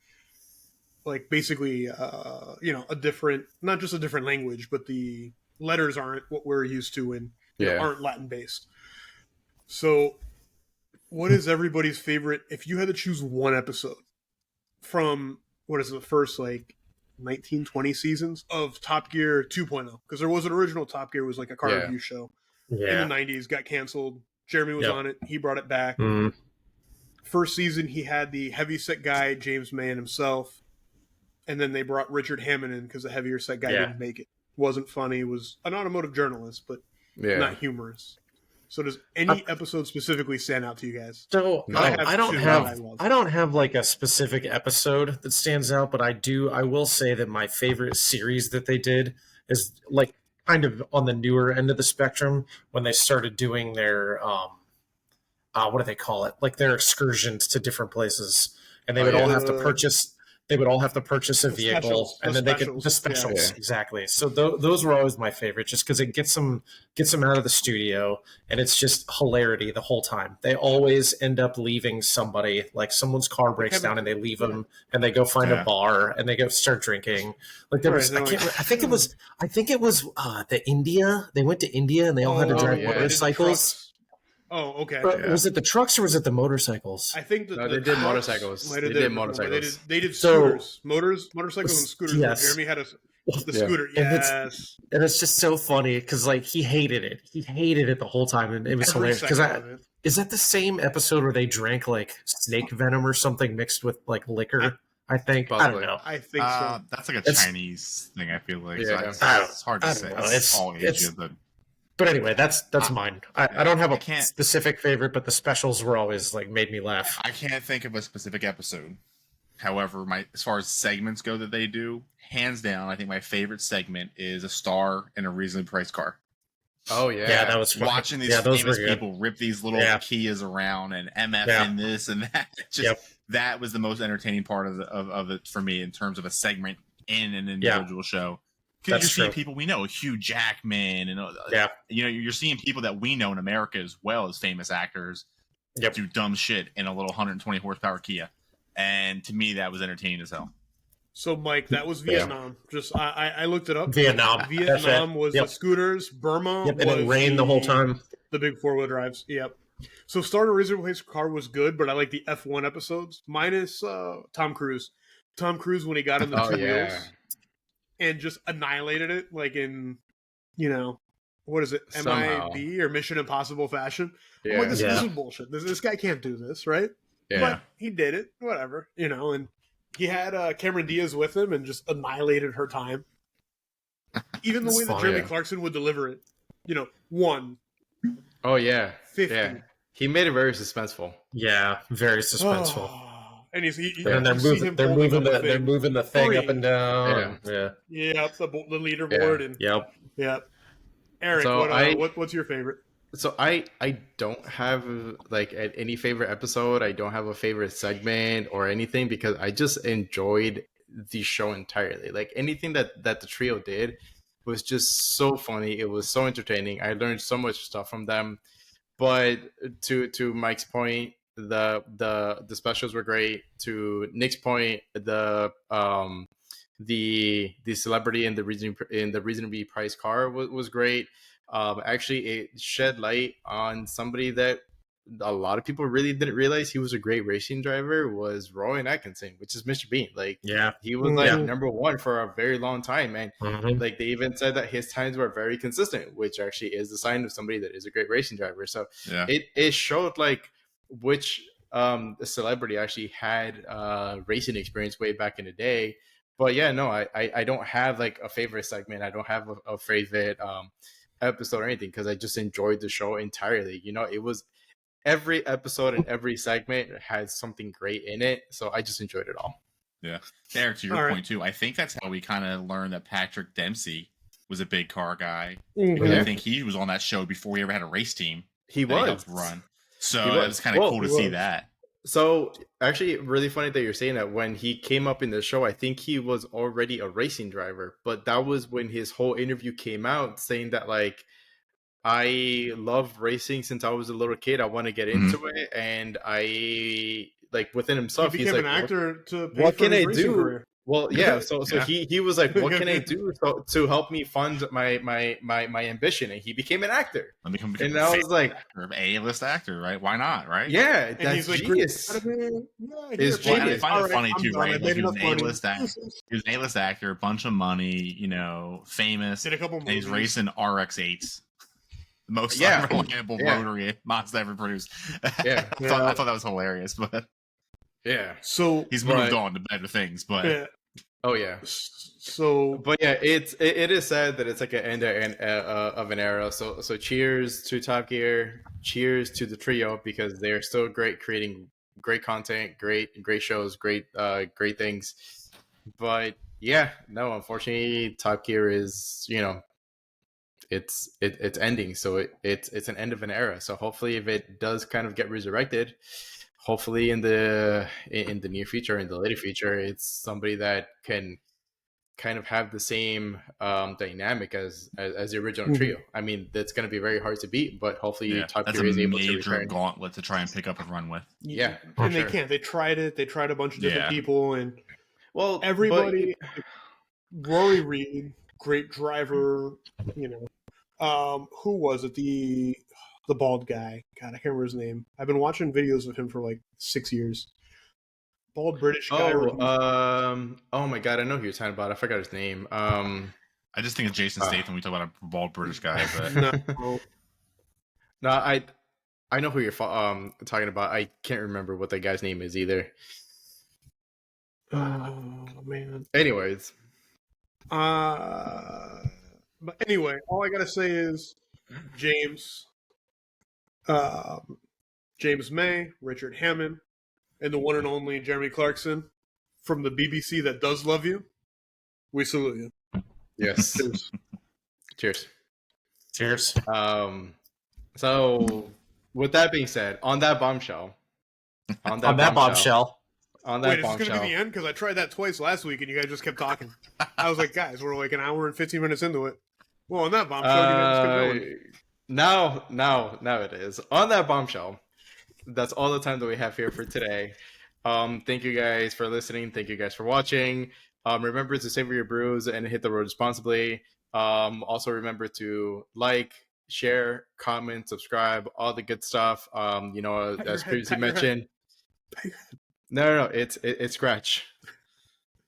like basically a different, not just a different language, but the letters aren't what we're used to and aren't Latin based. So what is everybody's favorite if you had to choose one episode from what is the first like 19, 20 seasons of Top Gear 2.0? Because there was an original Top Gear, was like a car review show in the 90s, got canceled. Jeremy was on it. He brought it back. First season, he had the heavyset guy, James Mann himself. And then they brought Richard Hammond in because the heavier set guy didn't make it. Wasn't funny. Was an automotive journalist, but not humorous. So does any episode specifically stand out to you guys? So I don't have like a specific episode that stands out, but I will say that my favorite series that they did is like kind of on the newer end of the spectrum when they started doing their what do they call it? Like their excursions to different places, and they would all have to purchase. they would all have to purchase a vehicle, specials, and the then they could the specials, specials yeah. exactly. So those were always my favorite, just because it gets them out of the studio, and it's just hilarity the whole time. They always end up leaving somebody, like someone's car breaks down, and they leave them, and they go find a bar, and they go start drinking. Like there was, I think it was the India. They went to India, and they all had to drive motorcycles. Oh, okay. Was it the trucks or was it the motorcycles? I think they did motorcycles. They did motorcycles. They did scooters, motorcycles, and scooters. Yes. Jeremy had the scooter. Yes, and it's just so funny because like he hated it. He hated it the whole time, and it was hilarious. Because is that the same episode where they drank like snake venom or something mixed with like liquor? I think. Possibly. I don't know. I think so. That's like a Chinese thing. I feel like. Yeah. So it's hard to say. It's all Asia, But anyway, that's mine. I don't have a specific favorite, but the specials were always like made me laugh. I can't think of a specific episode. However, as far as segments go that they do, hands down, I think my favorite segment is a star in a reasonably priced car. Oh yeah, that was fun. Watching these famous people rip these little Kias around and MF and this and that. That was the most entertaining part of it for me in terms of a segment in an individual show. Because you're seeing people we know, Hugh Jackman, and you're seeing people that we know in America as well as famous actors do dumb shit in a little 120 horsepower Kia, and to me that was entertaining as hell. So, Mike, that was Vietnam. Just I looked it up. Vietnam was the scooters. Burma and it rained the whole time. The big 4-wheel drives. Yep. So, Star in a Reasonable Place car was good, but I like the F1 episodes minus Tom Cruise. Tom Cruise when he got in the two wheels. And just annihilated it, like in, what is it, MIB or Mission Impossible fashion. Yeah. I'm like, this is bullshit. This guy can't do this, right? Yeah. But he did it, whatever, and he had Cameron Diaz with him and just annihilated her time. Even the way that Jeremy Clarkson would deliver it, 1. Oh, yeah. 50. Yeah. He made it very suspenseful. Yeah, very suspenseful. And they're moving the thing up and down. The leaderboard and Yep. Eric, what's your favorite? So I don't have like any favorite episode. I don't have a favorite segment or anything because I just enjoyed the show entirely. Like anything that the trio did was just so funny. It was so entertaining. I learned so much stuff from them. But to Mike's point, the specials were great. To Nick's point, the celebrity in the reasonably priced car was great. Actually, it shed light on somebody that a lot of people really didn't realize he was a great racing driver. Was Rowan Atkinson, which is Mr. Bean. Like, he was like number one for a very long time, and like they even said that his times were very consistent, which actually is a sign of somebody that is a great racing driver. So it showed like which celebrity actually had racing experience way back in the day. But I don't have like a favorite segment. I don't have a favorite episode or anything because I just enjoyed the show entirely. It was every episode and every segment had something great in it, so I just enjoyed it all. Yeah, Eric, to your point too, I think that's how we kind of learned that Patrick Dempsey was a big car guy. I think he was on that show before we ever had a race team. He was run, so it was kind of cool to see that. So actually, really funny that you're saying that. When he came up in the show, I think he was already a racing driver, but that was when his whole interview came out saying that like, I love racing since I was a little kid. I want to get into it, and I like within himself. He became he's like, an actor to pay what for can his I racing do? career. Well, So he was like, what can I do to help me fund my ambition? And he became an actor. And I was like, A-list actor, right? Why not? Right? Yeah, and that's he's like, genius. It's genius. I find it funny too, right? He was an A-list actor. He was an A-list actor, a bunch of money, famous. Did a couple movies. And he's racing RX-8s. The most unreliable rotary Mazda ever produced. I thought that was hilarious, but so he's moved on to better things. But so it is sad that it's like an end of an era. So cheers to Top Gear, cheers to the trio because they're still great, creating great content, great shows, great things. But unfortunately, Top Gear is it's ending, so it's an end of an era. So hopefully if it does kind of get resurrected, hopefully in the near future, in the later future, it's somebody that can kind of have the same dynamic as the original Mhm. trio. I mean, that's going to be very hard to beat, but hopefully Yeah, Top that's Gear a is able to major return. gauntlet to try and pick up and run with. Yeah, for and they sure. can't. They tried it. They tried a bunch of different Yeah. people, and Well, everybody. Rory Reed, great driver. You know, who was it? The bald guy. God, I can't remember his name. I've been watching videos of him for like 6 years. Bald British guy. Oh my god, I know who you're talking about. I forgot his name. I just think of Jason Statham. We talk about a bald British guy, but No. No, I know who you're talking about. I can't remember what that guy's name is either. Oh man. Anyways, But anyway, all I gotta say is James, James May, Richard Hammond, and the one and only Jeremy Clarkson from the BBC that does love you. We salute you. yes. Cheers. Cheers. Cheers. So with that being said, on that bombshell, On that bombshell. Wait, is this going to be the end? Because I tried that twice last week and you guys just kept talking. I was like, guys, we're like an hour and 15 minutes into it. Well, on that bombshell, you guys just kept going. Now it is. On that bombshell, that's all the time that we have here for today. Thank you guys for listening. Thank you guys for watching. Remember to savor your brews and hit the road responsibly. Also remember to like, share, comment, subscribe, all the good stuff. As previously mentioned. No, it's Scratch.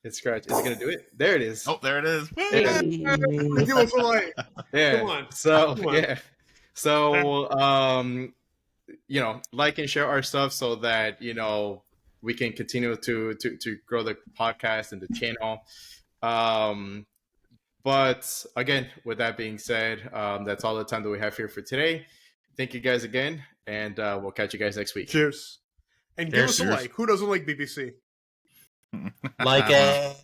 It's Scratch. Is it gonna do it? There it is. Oh, there it is. Yeah. Give us a light. Yeah. Come on. So Come on. yeah. So like and share our stuff so that we can continue to grow the podcast and the channel. But again, with that being said, that's all the time that we have here for today. Thank you guys again, and we'll catch you guys next week. Cheers. And give us a like. Who doesn't like BBC? Like it.